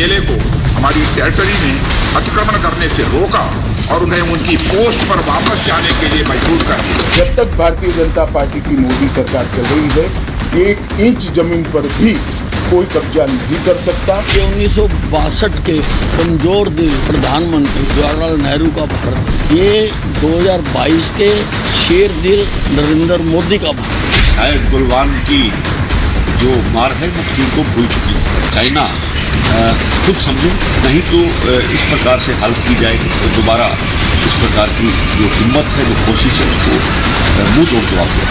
PLA को हमारी territory में अतिक्रमण करने से रोका और उन्हें उनकी पोस्ट पर वापस जाने के लिए मजबूर कर दिया। जब तक भारतीय जनता पार्टी की मोदी सरकार चल रही है, 1 इंच जमीन पर भी कोई कब्जा नहीं कर सकता। 1962 के कमजोर दिल प्रधानमंत्री जवाहरलाल नेहरू का भारत, ये 2022 के शेर दिल नरेंद्र मोदी का भारत। शायद गलवान की जो मार है वो चीन को भूल चुकी है। चाइना खुद समझे, नहीं तो इस प्रकार से हल की जाएगी तो दोबारा इस प्रकार की जो हिम्मत है, जो कोशिश है, उसको मुंह तोड़ जवाब देगा।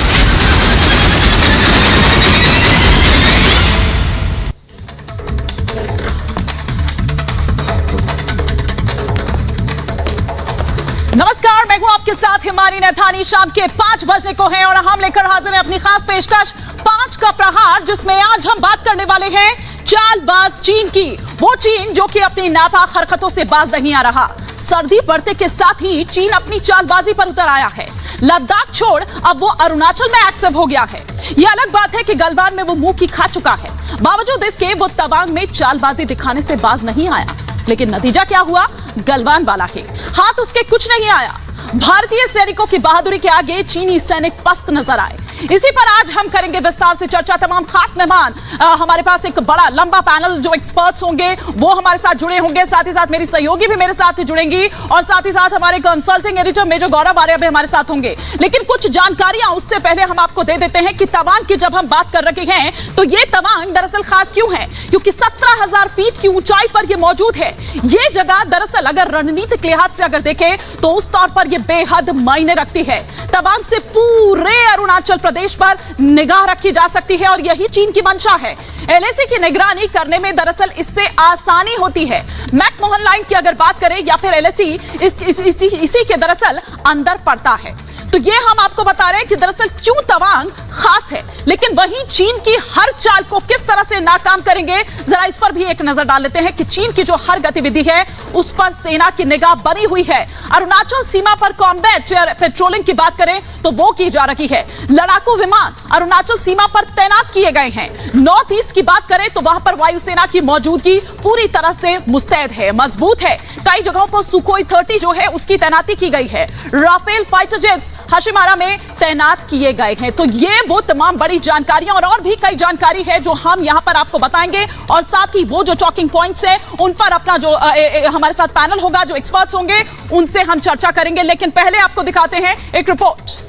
नमस्कार, मैं हूं आपके साथ हिमानी नैथानी। शाम के 5 बजने को हैं और हम लेकर हाजिर हैं अपनी खास पेशकश 5 का प्रहार, जिसमें आज हम बात करने वाले हैं चालबाज चीन की। वो चीन जो कि अपनी नापाक हरकतों से बाज नहीं आ रहा। सर्दी बढ़ते के साथ ही चीन अपनी चालबाजी पर उतर आया है। लद्दाख छोड़ अब वो अरुणाचल में एक्टिव हो गया है। ये अलग बात है कि गलवान में वो मुंह की खा चुका है। बावजूद इसके वो तवांग में चालबाजी दिखाने से बाज नहीं आया। लेकिन नतीजा क्या हुआ? गलवान वाला के हाथ उसके कुछ नहीं आया। भारतीय सैनिकों की बहादुरी के आगे चीनी सैनिक पस्त नजर आए। इसी पर आज हम करेंगे विस्तार से चर्चा। तमाम खास मेहमान, हमारे पास एक बड़ा लंबा पैनल जो एक्सपर्ट्स होंगे वो हमारे साथ जुड़े होंगे। साथ ही साथ मेरी सहयोगी भी मेरे साथ जुड़ेंगी और साथ ही साथ हमारे कंसल्टिंग एडिटर मेजर गौरव आर्य भी हमारे साथ होंगे। लेकिन कुछ जानकारियां उससे पहले हम आपको दे देते हैं कि तवांग की जब हम बात कर रहे हैं तो ये तवांग दरअसल खास क्यों है? क्योंकि 17,000 फीट की ऊंचाई पर यह मौजूद है। ये जगह दरअसल अगर रणनीतिक लिहाज से अगर देखें तो उस तौर पर यह बेहद मायने रखती है। तवांग से पूरे अरुणाचल प्रदेश पर निगाह रखी जा सकती है और यही चीन की मंशा है। एलएसी की निगरानी करने में दरअसल इससे आसानी होती है। मैकमोहन लाइन की अगर बात करें या फिर एलएसी इसी के दरअसल अंदर पड़ता है। तो ये हम आपको बता रहे हैं कि दरअसल क्यों तवांग खास है। लेकिन वहीं चीन की हर चाल को किस तरह से नाकाम करेंगे, जरा इस पर भी एक नजर डाल लेते हैं कि चीन की जो हर गतिविधि है उस पर सेना की निगाह बनी हुई है। अरुणाचल सीमा पर कॉम्बैट पेट्रोलिंग की बात करें तो वो की जा रही है। लड़ाकू विमान अरुणाचल सीमा पर तैनात किए गए हैं। नॉर्थ ईस्ट की बात करें तो वहां पर वायुसेना की मौजूदगी पूरी तरह से मुस्तैद है, मजबूत है। कई जगहों पर सुखोई 30 जो है उसकी तैनाती की गई है। राफेल फाइटर जेट्स हाशिमारा में तैनात किए गए हैं। तो ये वो तमाम बड़ी जानकारियां और भी कई जानकारी है जो हम यहां पर आपको बताएंगे और साथ ही वो जो टॉकिंग पॉइंट्स हैं उन पर अपना जो हमारे साथ पैनल होगा, जो एक्सपर्ट्स होंगे, उनसे हम चर्चा करेंगे। लेकिन पहले आपको दिखाते हैं एक रिपोर्ट।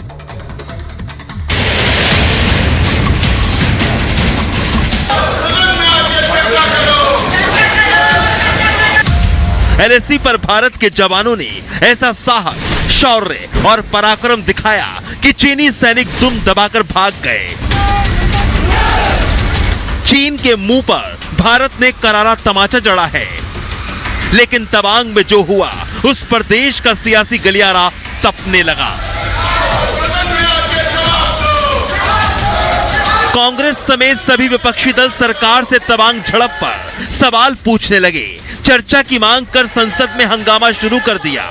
एलएसी पर भारत के जवानों ने ऐसा साहस, शौर्य और पराक्रम दिखाया कि चीनी सैनिक दुम दबाकर भाग गए। चीन के मुंह पर भारत ने करारा तमाचा जड़ा है। लेकिन तवांग में जो हुआ उस पर देश का सियासी गलियारा तपने लगा। कांग्रेस समेत सभी विपक्षी दल सरकार से तवांग झड़प पर सवाल पूछने लगे। चर्चा की मांग कर संसद में हंगामा शुरू कर दिया।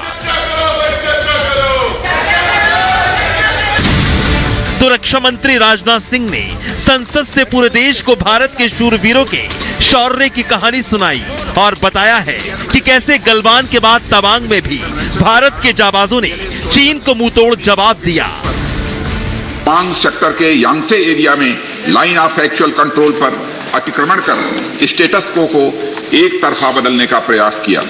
तो रक्षा मंत्री राजनाथ सिंह ने संसद से पूरे देश को भारत के शूरवीरों के शौर्य की कहानी सुनाई और बताया है कि कैसे गलवान के बाद तवांग में भी भारत के जाबाजों ने चीन को मुंहतोड़ जवाब दिया। तवांग सेक्टर के यांगसे एरिया में लाइन ऑफ एक्चुअल कंट्रोल पर अतिक्रमण कर स्टेटस को एक तरफा बदलने का प्रयास किया।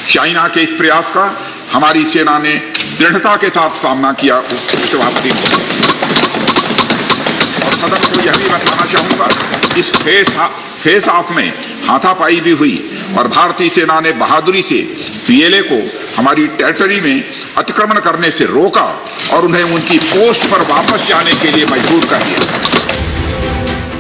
चाइना के इस प्रयास का हमारी सेना ने दृढ़ता के साथ सामना किया। और सदन को यह भी बताना चाहूंगा, इस फेस ऑफ में हाथापाई भी हुई और भारतीय सेना ने बहादुरी से पीएलए को हमारी टेरिटरी में अतिक्रमण करने से रोका और उन्हें उनकी पोस्ट पर वापस जाने के लिए मजबूर कर दिया।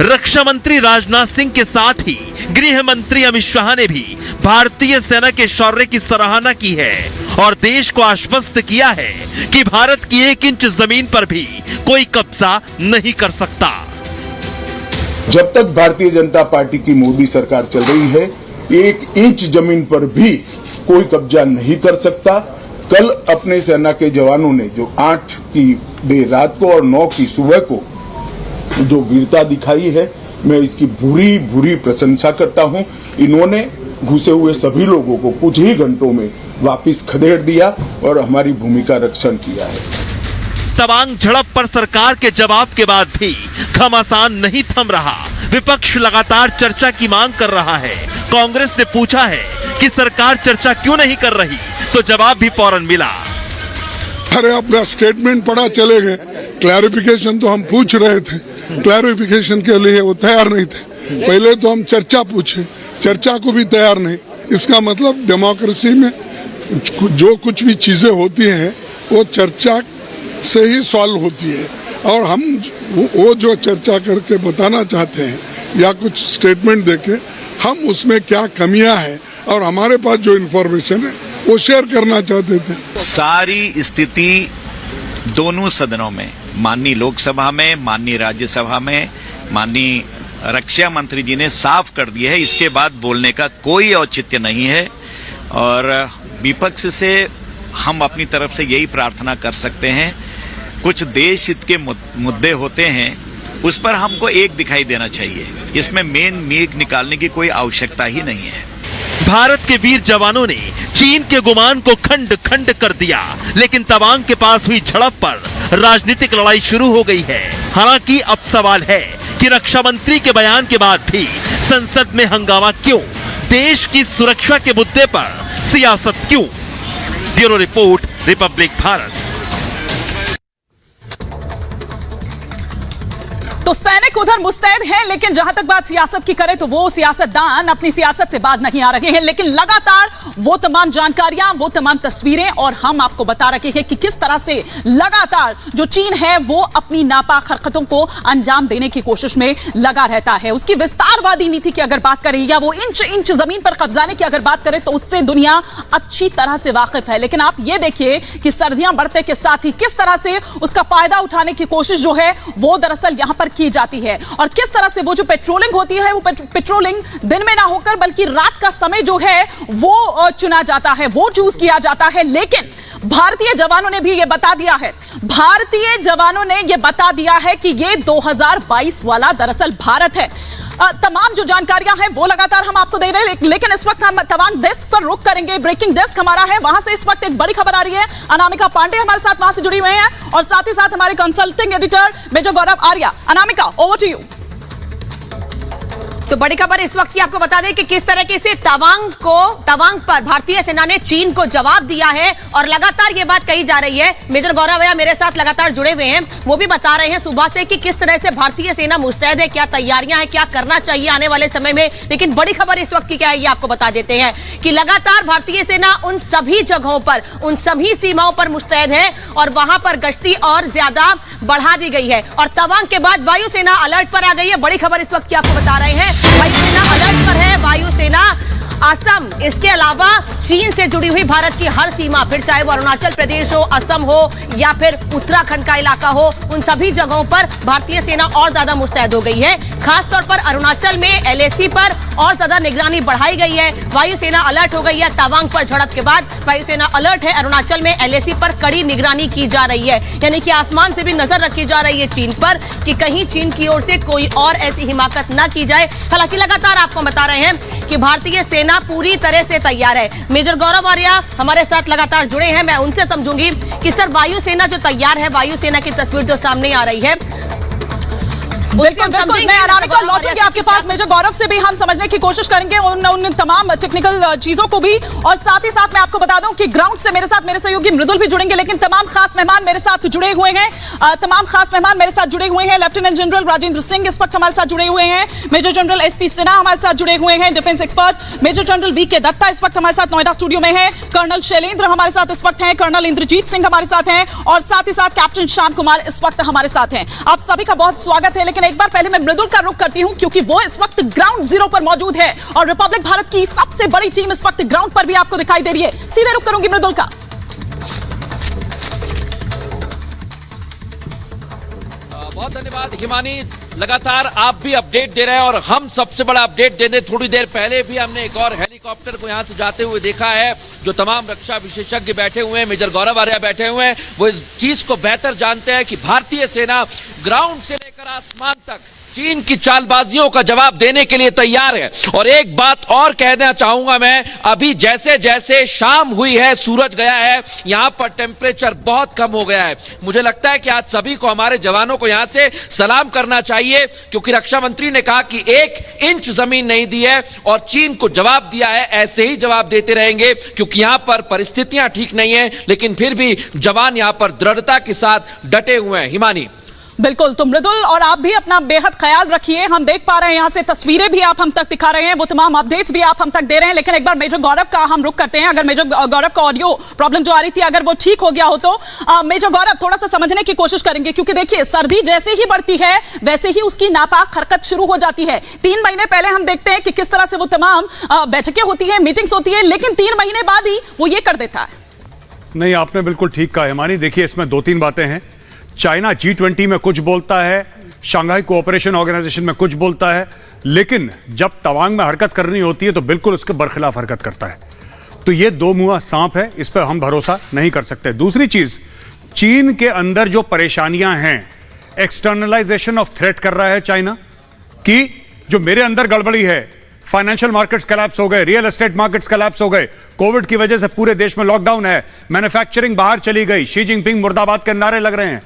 रक्षा मंत्री राजनाथ सिंह के साथ ही गृह मंत्री अमित शाह ने भी भारतीय सेना के शौर्य की सराहना की है और देश को आश्वस्त किया है कि भारत की 1 इंच जमीन पर भी कोई कब्जा नहीं कर सकता। जब तक भारतीय जनता पार्टी की मोदी सरकार चल रही है, 1 इंच जमीन पर भी कोई कब्जा नहीं कर सकता। कल अपने सेना के जवानों ने जो 8 की देर रात को और 9 की सुबह को जो वीरता दिखाई है, मैं इसकी भूरी भूरी प्रशंसा करता हूं। इन्होंने घुसे हुए सभी लोगों को कुछ ही घंटों में वापस खदेड़ दिया और हमारी भूमि का रक्षण किया है। तवांग झड़प पर सरकार के जवाब के बाद भी घमासान नहीं थम रहा। विपक्ष लगातार चर्चा की मांग कर रहा है। कांग्रेस ने पूछा है कि सरकार चर्चा क्यों नहीं कर रही, तो जवाब भी फौरन मिला। अरे अपना स्टेटमेंट पढ़ा चले गए, क्लैरिफिकेशन तो हम पूछ रहे थे, क्लैरिफिकेशन के लिए वो तैयार नहीं थे। पहले तो हम चर्चा पूछे, चर्चा को भी तैयार नहीं। इसका मतलब डेमोक्रेसी में जो कुछ भी चीजें होती हैं वो चर्चा से ही सॉल्व होती है, और हम वो जो चर्चा करके बताना चाहते हैं या कुछ स्टेटमेंट देके हम उसमें क्या कमियां हैं और हमारे पास जो इन्फॉर्मेशन है वो शेयर करना चाहते थे। सारी स्थिति दोनों सदनों में, माननीय लोकसभा में, माननीय राज्यसभा में, माननीय रक्षा मंत्री जी ने साफ कर दिया है। इसके बाद बोलने का कोई औचित्य नहीं है, और विपक्ष से हम अपनी तरफ से यही प्रार्थना कर सकते हैं, कुछ देश हित के मुद्दे होते हैं उस पर हमको एक दिखाई देना चाहिए, इसमें मेन मीट निकालने की कोई आवश्यकता ही नहीं है। भारत के वीर जवानों ने चीन के गुमान को खंड खंड कर दिया, लेकिन तवांग के पास हुई झड़प पर राजनीतिक लड़ाई शुरू हो गई है। हालांकि अब सवाल है कि रक्षा मंत्री के बयान के बाद भी संसद में हंगामा क्यों? देश की सुरक्षा के मुद्दे पर सियासत क्यों? Bureau report, Republic Bharat. तो सैनिक उधर मुस्तैद हैं, लेकिन जहां तक बात सियासत की करें तो वो सियासतदान अपनी सियासत से बाज नहीं आ रहे हैं। लेकिन लगातार वो तमाम जानकारियां, वो तमाम तस्वीरें और हम आपको बता रहे हैं कि किस तरह से लगातार जो चीन है वो अपनी नापाक हरकतों को अंजाम देने की कोशिश में लगा रहता है। उसकी विस्तारवादी नीति की अगर बात करें या वो इंच इंच जमीन पर कब्जाने की अगर बात करें तो उससे दुनिया अच्छी तरह से वाकिफ है। लेकिन आप ये देखिए कि सर्दियां बढ़ते के साथ ही किस तरह से उसका फायदा उठाने की कोशिश जो है वो दरअसल यहां पर की जाती है, और किस तरह से वो जो पेट्रोलिंग होती है वो पेट्रोलिंग दिन में ना होकर बल्कि रात का समय जो है वो चुना जाता है, वो चूज किया जाता है। लेकिन भारतीय जवानों ने भी ये बता दिया है, भारतीय जवानों ने ये बता दिया है कि ये 2022 वाला दरअसल भारत है। तमाम जो जानकारियां हैं वो लगातार हम आपको दे रहे हैं, लेकिन इस वक्त हम तवांग डेस्क पर रुक करेंगे। ब्रेकिंग डेस्क हमारा है, वहां से इस वक्त एक बड़ी खबर आ रही है। अनामिका पांडे हमारे साथ वहां से जुड़ी हुई हैं, और साथ ही साथ हमारे consulting editor major Gaurav Arya. Anamika, over to you. तो बड़ी खबर इस वक्त की आपको बता दें कि किस तरीके से तवांग पर भारतीय सेना ने चीन को जवाब दिया है, और लगातार ये बात कही जा रही है। मेजर गौरव भैया मेरे साथ लगातार जुड़े हुए हैं, वो भी बता रहे हैं सुबह से कि किस तरह से भारतीय सेना मुस्तैद है, क्या तैयारियां हैं, क्या करना चाहिए आने वाले समय में। लेकिन बड़ी खबर इस वक्त की क्या है ये आपको बता देते हैं कि लगातार भारतीय सेना उन सभी जगहों पर, उन सभी सीमाओं पर मुस्तैद है, और वहां पर गश्ती और ज्यादा बढ़ा दी गई है। और तवांग के बाद वायुसेना अलर्ट पर आ गई है। बड़ी खबर इस वक्त की आपको बता रहे हैं, वायुसेना अलर्ट पर है। वायुसेना असम, इसके अलावा चीन से जुड़ी हुई भारत की हर सीमा, फिर चाहे वो अरुणाचल प्रदेश हो, असम हो या फिर उत्तराखंड का इलाका हो, उन सभी जगहों पर भारतीय सेना और ज्यादा मुस्तैद हो गई है। खासतौर पर अरुणाचल में LAC पर और ज्यादा निगरानी बढ़ाई गई है। वायुसेना अलर्ट हो गई है। तवांग पर झड़प के बाद वायुसेना अलर्ट है। अरुणाचल में LAC पर कड़ी निगरानी की जा रही है, यानी कि आसमान से भी नजर रखी जा रही है चीन पर कि कहीं चीन की ओर से कोई और ऐसी हिमाकत न की जाए। हालांकि लगातार आपको बता रहे हैं कि भारतीय सेना पूरी तरह से तैयार है। मेजर गौरव आर्या हमारे साथ लगातार जुड़े हैं, मैं उनसे समझूंगी कि सर वायुसेना जो तैयार है, वायुसेना की तस्वीर जो सामने आ रही है, बिल्कुल बिल्कुल, मैं अनामिका लौटूंगी आपके पास। मेजर गौरव से भी हम समझने की कोशिश करेंगे उन तमाम टेक्निकल चीजों को भी, और साथ ही साथ मैं आपको बता दूं कि ग्राउंड से मेरे साथ मेरे सहयोगी मृदुल भी जुड़ेंगे, लेकिन तमाम खास मेहमान मेरे साथ जुड़े हुए हैं। तमाम खास मेहमान मेरे साथ जुड़े हुए हैं। लेफ्टिनेंट जनरल राजेंद्र सिंह इस वक्त हमारे साथ जुड़े हुए हैं। मेजर जनरल SP सिन्हा हमारे साथ जुड़े हुए हैं, defence expert. Major general VK Datta इस वक्त हमारे साथ नोएडा स्टूडियो में है। कर्नल शैलेंद्र हमारे साथ इस वक्त हैं। कर्नल इंद्रजीत सिंह हमारे साथ हैं, और साथ ही साथ कैप्टन श्याम कुमार इस वक्त हमारे साथ हैं। आप सभी का बहुत स्वागत है। लेकिन एक बार पहले मैं मृदुल का रुख करती हूं, क्योंकि वो इस वक्त ग्राउंड जीरो पर मौजूद है, और रिपब्लिक भारत की सबसे बड़ी टीम इस वक्त ग्राउंड पर भी आपको दिखाई दे रही है। सीधे रुख करूंगी मृदुल का। बहुत धन्यवाद हिमानी, लगातार आप भी अपडेट दे रहे हैं, और हम सबसे बड़ा अपडेट दे दें। थोड़ी देर पहले भी हमने एक और हेलीकॉप्टर को यहां से जाते हुए देखा है। जो तमाम रक्षा विशेषज्ञ बैठे हुए हैं, मेजर गौरव आर्या बैठे हुए हैं, वो इस चीज को बेहतर जानते हैं कि भारतीय सेना ग्राउंड से लेकर आसमान तक चीन की चालबाजियों का जवाब देने के लिए तैयार है। और एक बात और कहना चाहूंगा मैं, अभी जैसे जैसे शाम हुई है, सूरज गया है, यहां पर टेम्परेचर बहुत कम हो गया है। मुझे लगता है कि आज सभी को, हमारे जवानों को यहां से सलाम करना चाहिए, क्योंकि रक्षा मंत्री ने कहा कि 1 इंच जमीन नहीं दी है और चीन को जवाब दिया है। ऐसे ही जवाब देते रहेंगे, क्योंकि यहां पर परिस्थितियां ठीक नहीं है, लेकिन फिर भी जवान यहां पर दृढ़ता के साथ डटे हुए हैं। हिमानी। बिल्कुल, तो मृदुल और आप भी अपना बेहद ख्याल रखिए। हम देख पा रहे हैं यहां से तस्वीरें भी आप हम तक दिखा रहे हैं, वो तमाम अपडेट्स भी आप हम तक दे रहे हैं। लेकिन एक बार मेजर गौरव का हम रुख करते हैं। अगर मेजर गौरव का ऑडियो प्रॉब्लम जो आ रही थी, अगर वो ठीक हो गया हो तो मेजर गौरव थोड़ा सा समझने की कोशिश करेंगे, क्योंकि देखिए सर्दी जैसे ही बढ़ती है वैसे ही उसकी नापाक हरकत शुरू हो जाती है। 3 महीने पहले हम देखते हैं कि किस तरह से वो तमाम बैठकें होती है, मीटिंग्स होती है, लेकिन 3 महीने बाद ही वो ये कर देता है। नहीं, आपने बिल्कुल ठीक कहा हिमानी। देखिए, इसमें 2-3 बातें हैं। चाइना G20 में कुछ बोलता है, शंघाई कोऑपरेशन ऑर्गेनाइजेशन में कुछ बोलता है, लेकिन जब तवांग में हरकत करनी होती है तो बिल्कुल उसके बरखिलाफ हरकत करता है। तो ये 2 मुंहा सांप है, इस पर हम भरोसा नहीं कर सकते। दूसरी चीज, चीन के अंदर जो परेशानियां हैं, एक्सटर्नलाइजेशन ऑफ थ्रेट कर रहा है चाइना, कि जो मेरे अंदर गड़बड़ी है, फाइनेंशियल मार्केट्स कोलैप्स हो गए, रियल एस्टेट मार्केट्स कोलैप्स हो गए, कोविड की वजह से पूरे देश में लॉकडाउन है, मैन्युफैक्चरिंग बाहर चली गई, शी जिनपिंग मुर्दाबाद के नारे लग रहे हैं।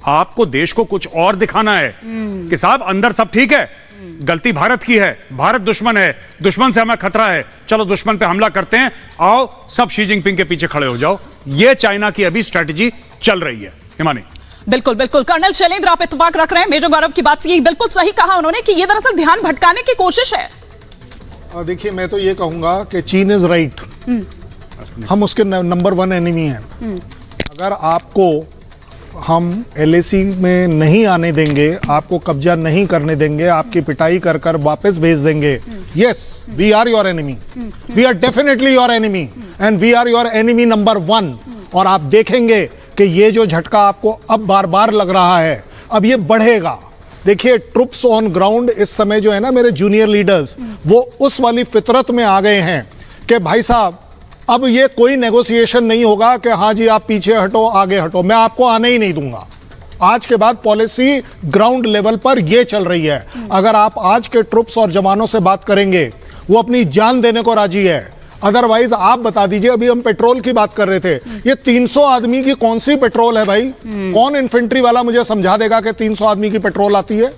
आपको देश को कुछ और दिखाना है कि साहब अंदर सब ठीक है, गलती भारत की है, भारत दुश्मन है, दुश्मन से हमें खतरा है, चलो दुश्मन पे हमला करते हैं, आओ सब शी जिनपिंग के पीछे खड़े हो जाओ। यह चाइना की अभी स्ट्रेटजी चल रही है। हिमानी। बिल्कुल बिल्कुल, कर्नल शैलेंद्र आप इत्तेफाक रख रहे हैं मेजर गौरव की बात से। बिल्कुल सही कहा उन्होंने कि यह दरअसल ध्यान भटकाने की कोशिश है। देखिए, मैं तो ये कहूंगा कि चीन इज राइट, हम उसके नंबर 1 एनिमी हैं। अगर आपको हम LAC में नहीं आने देंगे, आपको कब्जा नहीं करने देंगे, आपकी पिटाई कर कर वापस भेज देंगे, yes we are your enemy, we are definitely your enemy and we are your enemy number 1। और आप देखेंगे कि ये जो झटका आपको अब बार बार लग रहा है, अब ये बढ़ेगा। देखिए, ट्रुप्स ऑन ग्राउंड इस समय जो है ना, मेरे जूनियर लीडर्स वो उस वाली फितरत में आ गए हैं कि भाई साहब अब ये कोई नेगोशिएशन नहीं होगा कि हाँ जी आप पीछे हटो, आगे हटो, मैं आपको आने ही नहीं दूंगा। आज के बाद पॉलिसी ग्राउंड लेवल पर ये चल रही है। अगर आप आज के ट्रुप्स और जवानों से बात करेंगे, वो अपनी जान देने को राजी है। अदरवाइज आप बता दीजिए, अभी हम पेट्रोल की बात कर रहे थे, ये 300 आदमी की कौन सी पेट्रोल है भाई? कौन इन्फेंट्री वाला मुझे समझा देगा कि 300 आदमी की पेट्रोल आती है?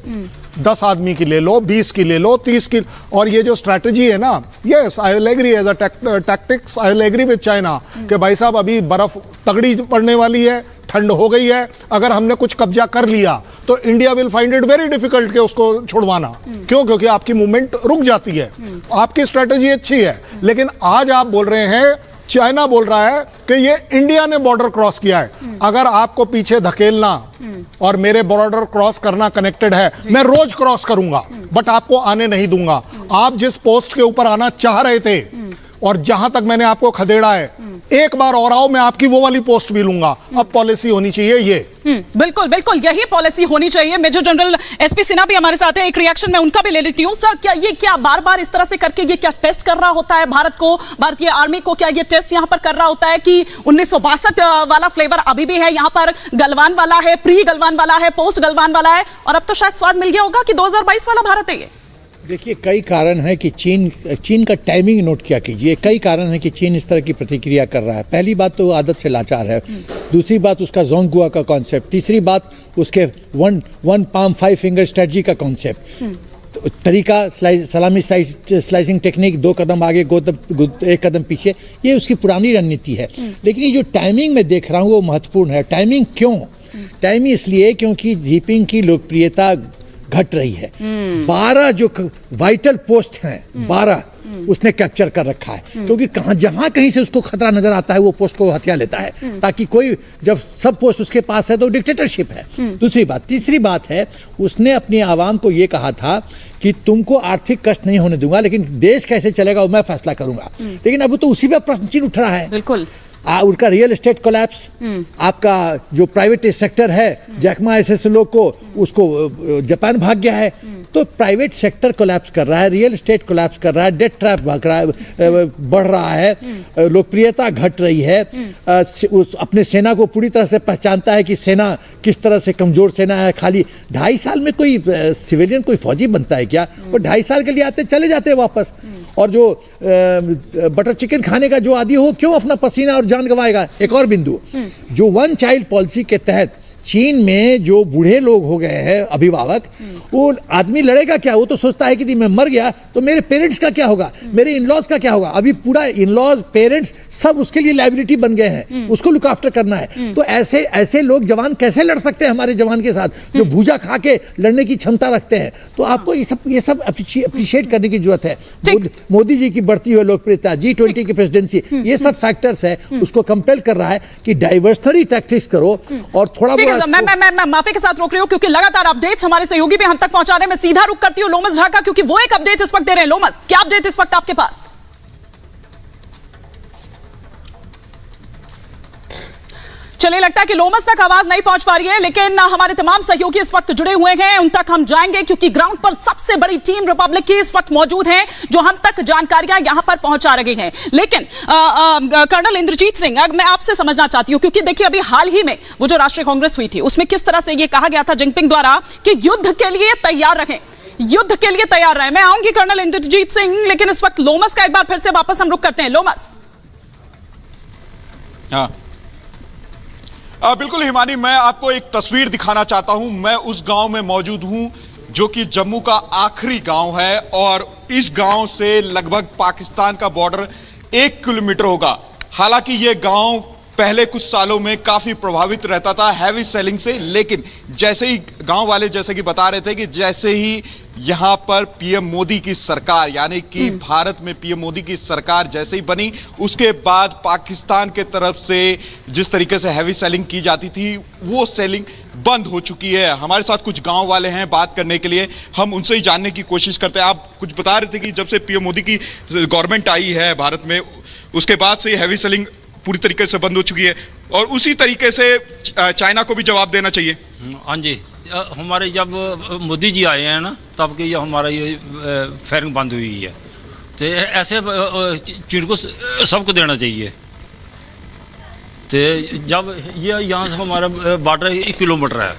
10 आदमी की ले लो, 20 की ले लो, 30 की। और ये जो स्ट्रैटेजी है ना, yes I will agree as a tactics, I will agree with China कि भाई साहब अभी बर्फ तगड़ी पड़ने वाली है, ठंड हो गई है, अगर हमने कुछ कब्जा कर लिया तो India will find it very difficult कि उसको छुड़वाना। क्यों? क्योंकि आपकी मूवमेंट रुक जाती है। आपकी स्ट्रैटेजी अच्छी है, लेकिन आज आप बोल रहे हैं, चाइना बोल रहा है कि ये इंडिया ने बॉर्डर क्रॉस किया है। अगर आपको पीछे धकेलना और मेरे बॉर्डर क्रॉस करना कनेक्टेड है, मैं रोज क्रॉस करूंगा, बट आपको आने नहीं दूंगा। आप जिस पोस्ट के ऊपर आना चाह रहे थे और जहां तक मैंने आपको खदेड़ा है, एक बार और आओ, मैं आपकी वो वाली पोस्ट भी लूंगा। अब पॉलिसी होनी चाहिए ये। बिल्कुल बिल्कुल, यही पॉलिसी होनी चाहिए। मेजर जनरल SP सिन्हा भी हमारे साथ है, एक रिएक्शन मैं उनका भी ले लेती हूं। सर, क्या बार बार इस तरह से करके ये क्या टेस्ट कर रहा होता है भारत को, भारतीय आर्मी को? क्या ये टेस्ट यहां पर कर रहा होता है कि 1962 वाला फ्लेवर अभी भी है यहाँ पर? गलवान वाला है, प्री गलवान वाला है, पोस्ट गलवान वाला है, और अब तो शायद स्वाद मिल गया होगा कि 2022 वाला भारत है ये। देखिए, कई कारण है कि चीन का टाइमिंग नोट किया कीजिए। कई कारण है कि चीन इस तरह की प्रतिक्रिया कर रहा है। पहली बात तो आदत से लाचार है, दूसरी बात उसका जोंगगुआ का कॉन्सेप्ट, तीसरी बात उसके वन पाम 5 फिंगर स्ट्रेटजी का कॉन्सेप्ट, तो तरीका सलामी स्लाइसिंग टेक्निक, 2 कदम आगे 1 कदम पीछे, ये उसकी पुरानी रणनीति है। लेकिन ये जो टाइमिंग में देख रहा हूँ वो महत्वपूर्ण है। टाइमिंग क्यों? टाइमिंग इसलिए क्योंकि जिनपिंग की लोकप्रियता घट रही है। 12 जो वाइटल पोस्ट हैं, 12 उसने कैप्चर कर रखा है, क्योंकि जहां कहीं से उसको खतरा नजर आता है वो पोस्ट को हथिया लेता है, ताकि कोई, जब सब पोस्ट उसके पास है तो डिक्टेटरशिप है। दूसरी बात, तीसरी बात है, उसने अपनी आवाम को ये कहा था कि तुमको आर्थिक कष्ट नहीं होने दूंगा, लेकिन देश कैसे चलेगा वो मैं फैसला करूंगा। लेकिन अब तो उसी पे प्रश्न चिन्ह उठ रहा है। बिल्कुल, उनका रियल एस्टेट कोलैप्स, आपका जो प्राइवेट सेक्टर है, जैकमा ऐसे लोग को, उसको जापान भाग गया है, तो प्राइवेट सेक्टर कोलैप्स कर रहा है, रियल एस्टेट कोलैप्स कर रहा है, डेट ट्रैप बढ़ रहा है, लोकप्रियता घट रही है, उस अपने सेना को पूरी तरह से पहचानता है कि सेना किस तरह से कमजोर सेना है। खाली 2.5 साल में कोई सिविलियन कोई फौजी बनता है क्या? वो 2.5 साल के लिए आते चले जाते हैं वापस। और जो बटर चिकन खाने का जो आदी हो, क्यों अपना पसीना और जान गंवाएगा? एक और बिंदु, जो वन चाइल्ड पॉलिसी के तहत चीन में जो बूढ़े लोग हो गए हैं अभिभावक, वो आदमी लड़ेगा क्या? वो तो सोचता है कि मैं मर गया तो मेरे पेरेंट्स का क्या होगा, मेरे इन-लॉज का क्या होगा? अभी पूरा इन-लॉज पेरेंट्स सब उसके लिए लायबिलिटी बन गए हैं, उसको लुक आफ्टर करना है। तो ऐसे लोग जवान कैसे लड़ सकते हैं हमारे जवान के साथ जो भूजा खा के लड़ने की क्षमता रखते हैं? तो आपको ये सब अप्रिशिएट करने की जरूरत है। मोदी जी की बढ़ती हुई लोकप्रियता, G20 की प्रेसिडेंसी, ये सब फैक्टर्स है, उसको कंपेल कर रहा है कि डाइवर्सनरी टैक्टिक्स करो और थोड़ा मैं माफी के साथ रोक रही हूं क्योंकि लगातार अपडेट्स हमारे सहयोगी भी हम तक पहुंचा रहे हैं। मैं सीधा रुक करती हूं लोमस झा का, क्योंकि वो एक अपडेट इस वक्त दे रहे हैं। लोमस, क्या अपडेट इस वक्त आपके पास? चलिए, लगता है कि लोमस तक आवाज नहीं पहुंच पा रही है, लेकिन हमारे तमाम सहयोगी इस वक्त जुड़े हुए हैं, उन तक हम जाएंगे क्योंकि ग्राउंड पर सबसे बड़ी टीम रिपब्लिक की इस वक्त मौजूद है जो हम तक जानकारियां यहां पर पहुंचा रहे हैं। लेकिन कर्नल इंद्रजीत सिंह, मैं आपसे समझना चाहती हूं क्योंकि देखिए अभी हाल ही में वो जो राष्ट्रीय कांग्रेस हुई थी उसमें किस तरह से यह कहा गया था जिनपिंग द्वारा कि युद्ध के लिए तैयार रहें, युद्ध के लिए तैयार रहें। मैं आऊंगी कर्नल इंद्रजीत सिंह, लेकिन इस वक्त लोमस का एक बार फिर से वापस हम रुक करते हैं। लोमस। हाँ बिल्कुल हिमानी, मैं आपको एक तस्वीर दिखाना चाहता हूं। मैं उस गांव में मौजूद हूं जो कि जम्मू का आखिरी गांव है और इस गांव से लगभग पाकिस्तान का बॉर्डर 1 किलोमीटर होगा। हालांकि यह गांव पहले कुछ सालों में काफी प्रभावित रहता था हैवी सेलिंग से, लेकिन जैसे ही गांव वाले जैसे कि बता रहे थे कि जैसे ही यहां पर पीएम मोदी की सरकार, यानी कि भारत में पीएम मोदी की सरकार जैसे ही बनी, उसके बाद पाकिस्तान के तरफ से जिस तरीके से हैवी सेलिंग की जाती थी वो सेलिंग बंद हो चुकी है। हमारे साथ कुछ गांव वाले हैं बात करने के लिए, हम उनसे ही जानने की कोशिश करते हैं। आप कुछ बता रहे थे कि जब से पीएम मोदी की गवर्नमेंट आई है भारत में, उसके बाद से हैवी सेलिंग पूरी तरीके से बंद हो चुकी है और उसी तरीके से चाइना को भी जवाब देना चाहिए। हाँ जी, हमारे जब मोदी जी आए हैं ना तब के ये हमारा ये फायरिंग बंद हुई है, तो ऐसे चीन को सबको देना चाहिए। तो जब ये यहाँ से हमारा बॉर्डर 1 किलोमीटर है।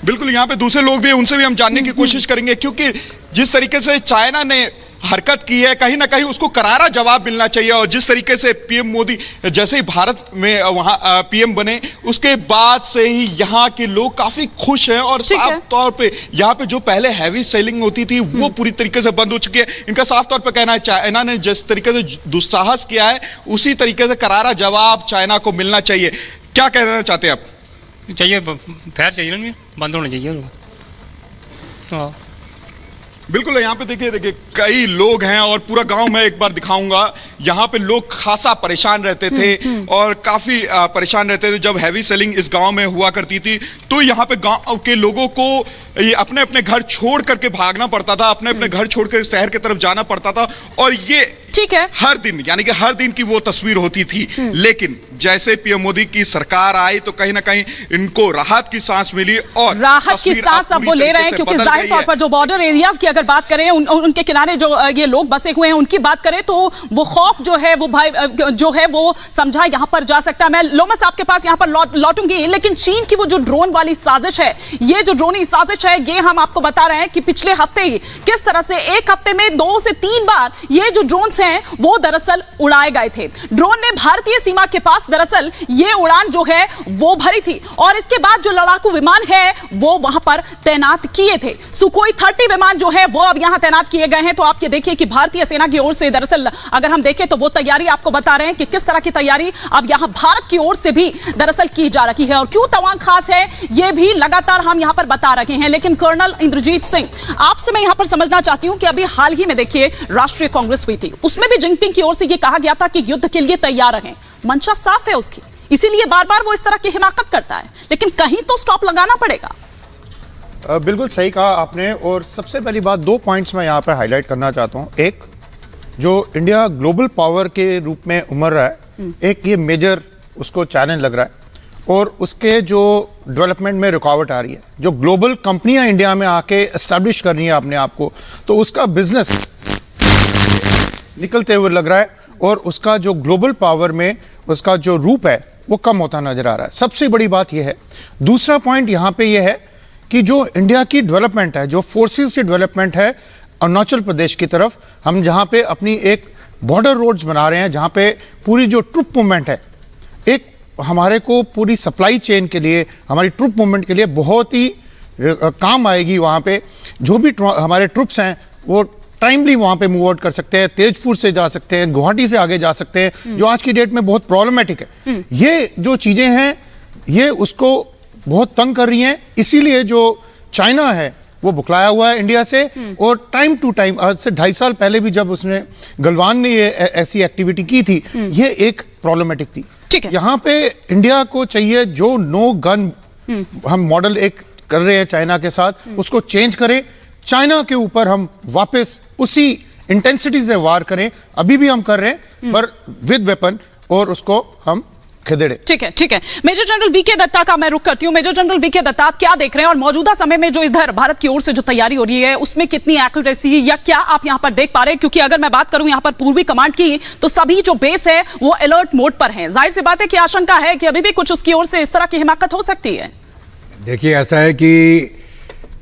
बिल्कुल, यहाँ पे दूसरे लोग भी हैं, उनसे भी हम जानने की कोशिश करेंगे, क्योंकि जिस तरीके से चाइना ने हरकत की है कहीं ना कहीं उसको करारा जवाब मिलना चाहिए। और जिस तरीके से पीएम मोदी जैसे ही भारत में वहां पीएम बने उसके बाद से ही यहाँ के लोग काफी खुश हैं और साफ तौर पे यहाँ पे जो पहले हैवी सेलिंग होती थी वो पूरी तरीके से बंद हो चुकी है। इनका साफ तौर पे कहना है चाइना ने जिस तरीके से दुस्साहस किया है उसी तरीके से करारा जवाब चाइना को मिलना चाहिए। क्या कहना चाहते हैं आप? चाहिए, फायर चाहिए नहीं, बंद होना चाहिए। हाँ बिल्कुल, यहाँ पे देखिए कई लोग हैं और पूरा गांव मैं एक बार दिखाऊंगा। यहाँ पे लोग खासा परेशान रहते थे और काफी परेशान रहते थे जब हैवी सेलिंग इस गांव में हुआ करती थी। तो यहाँ पे गांव के लोगों को ये अपने अपने घर छोड़ करके भागना पड़ता था, अपने अपने घर छोड़ कर शहर की तरफ जाना पड़ता था। और ये ठीक है, हर दिन, यानी कि हर दिन की वो तस्वीर होती थी। लेकिन जैसे पीएम मोदी की सरकार आई तो कहीं ना कहीं इनको राहत की सांस मिली और राहत की सांस अब वो ले रहे हैं, क्योंकि जाहिर तौर पर जो बॉर्डर एरियाज की अगर बात करें, उनके किनारे जो ये लोग बसे हुए हैं उनकी बात करें तो वो खौफ जो है वो भाई जो है वो समझा यहां पर जा सकता है। मैं लोमस आपके पास यहां पर लौटूंगी, लेकिन चीन की वो जो ड्रोन वाली साजिश है, ये जो ड्रोनी साजिश है, ये हम आपको बता रहे हैं कि पिछले हफ्ते ही किस तरह से एक हफ्ते में 2 से 3 बार ये जो ड्रोन्स हैं वो दरअसल उड़ाए गए थे। ड्रोन ने भारतीय सीमा के पास दरअसल ये उड़ान जो है वो भरी थी और इसके बाद जो लड़ाकू विमान है वो वहां पर तैनात किए थे। सुखोई 30 विमान जो है वो अब यहां तैनात किए गए हैं। तो आप ये देखिए कि भारतीय सेना की ओर से दरअसल अगर हम देखें तो वो तैयारी आपको बता रहे हैं कि किस तरह की तैयारी अब यहां भारत की ओर से भी दरअसल की जा रही है। और क्यों तवांग खास है ये भी लगातार हम यहां पर बता रहे हैं। लेकिन कर्नल इंद्रजीत सिंह, आपसे मैं यहां पर समझना चाहती हूं कि अभी हाल ही में देखिए राष्ट्रीय कांग्रेस हुई थी, उसमें भी जिनपिंग की ओर से यह कहा गया था कि युद्ध के लिए तैयार रहें। मंशा साफ है उसकी, इसीलिए बार बार वो इस तरह की हिमाकत करता है, लेकिन कहीं तो स्टॉप लगाना पड़ेगा। बिल्कुल सही कहा आपने। और सबसे पहली बात, 2 पॉइंट्स मैं यहाँ पे हाईलाइट करना चाहता हूँ। एक, जो इंडिया ग्लोबल पावर के रूप में उमड़ रहा है, एक ये मेजर उसको चैलेंज लग रहा है। और उसके जो डेवलपमेंट में रुकावट आ रही है, जो ग्लोबल कंपनियां इंडिया में आके एस्टैब्लिश कर रही हैं अपने आप को, तो उसका बिजनेस निकलते हुए लग रहा है और उसका जो ग्लोबल पावर में उसका जो रूप है वो कम होता नजर आ रहा है। सबसे बड़ी बात यह है। दूसरा पॉइंट यहाँ पे यह है कि जो इंडिया की डेवलपमेंट है, जो फोर्सेस की डेवलपमेंट है अरुणाचल प्रदेश की तरफ, हम जहाँ पे अपनी एक बॉर्डर रोड्स बना रहे हैं, जहाँ पे पूरी जो ट्रुप मूवमेंट है, एक हमारे को पूरी सप्लाई चेन के लिए, हमारी ट्रुप मूवमेंट के लिए बहुत ही काम आएगी। वहाँ पे जो भी हमारे ट्रुप्स हैं वो टाइमली वहाँ पे मूव आउट कर सकते हैं, तेजपुर से जा सकते हैं, गुवाहाटी से आगे जा सकते हैं, जो आज की डेट में बहुत प्रॉब्लमेटिक है। ये जो चीज़ें हैं ये उसको बहुत तंग कर रही हैं, इसीलिए जो चाइना है वो बुकलाया हुआ है इंडिया से। और टाइम टू टाइम, आज से 2.5 साल पहले भी जब उसने गलवान ने ये ऐसी एक्टिविटी की थी, ये एक प्रॉब्लमेटिक थी। यहाँ पे इंडिया को चाहिए जो नो गन हम मॉडल एक कर रहे हैं चाइना के साथ, उसको चेंज करें, चाइना के ऊपर हम वापस उसी इंटेंसिटी से वार करें। अभी भी हम कर रहे हैं पर विद वेपन, और उसको हम खदेड़े। ठीक है। मेजर जनरल वीके दत्ता का मैं रुख करती हूं। मेजर जनरल वीके दत्ता, आप क्या देख रहे हैं और मौजूदा समय में जो इधर भारत की ओर से जो तैयारी हो रही है उसमें कितनी एक्यूरेसी या क्या आप यहां पर देख पा रहे हैं? क्योंकि अगर मैं बात करूं यहां पर पूर्वी कमांड की, तो सभी जो बेस है वो अलर्ट मोड पर है। जाहिर सी बात है कि आशंका है कि अभी भी कुछ उसकी ओर से इस तरह की हिमाकत हो सकती है। देखिए, ऐसा है कि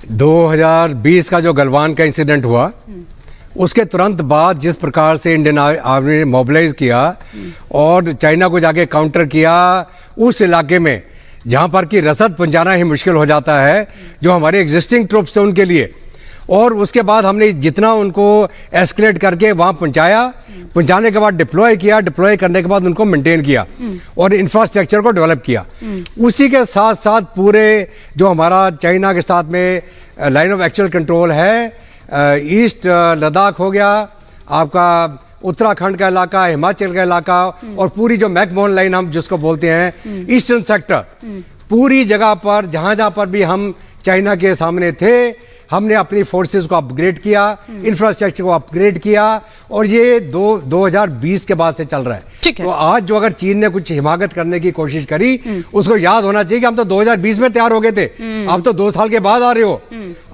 2020 का जो गलवान का इंसिडेंट हुआ, उसके तुरंत बाद जिस प्रकार से इंडियन आर्मी ने मोबिलाइज किया और चाइना को जाके काउंटर किया उस इलाके में जहां पर कि रसद पहुंचाना ही मुश्किल हो जाता है जो हमारे एग्जिस्टिंग ट्रुप्स थे उनके लिए, और उसके बाद हमने जितना उनको एस्केलेट करके वहां पहुंचाने के बाद डिप्लॉय किया, डिप्लॉय करने के बाद उनको मेंटेन किया और इंफ्रास्ट्रक्चर को डेवलप किया। उसी के साथ साथ पूरे जो हमारा चाइना के साथ में लाइन ऑफ एक्चुअल कंट्रोल है, ईस्ट लद्दाख हो गया, आपका उत्तराखंड का इलाका, हिमाचल का इलाका, और पूरी जो मैकमोहन लाइन हम जिसको बोलते हैं ईस्टर्न सेक्टर, पूरी जगह पर जहां पर भी हम चाइना के सामने थे, हमने अपनी फोर्सेस को अपग्रेड किया, इंफ्रास्ट्रक्चर को अपग्रेड किया, और ये 2020 के बाद से चल रहा है। तो आज जो अगर चीन ने कुछ हिमाकत करने की कोशिश करी, उसको याद होना चाहिए कि हम तो 2020 में तैयार हो गए थे, आप तो 2 साल के बाद आ रहे हो।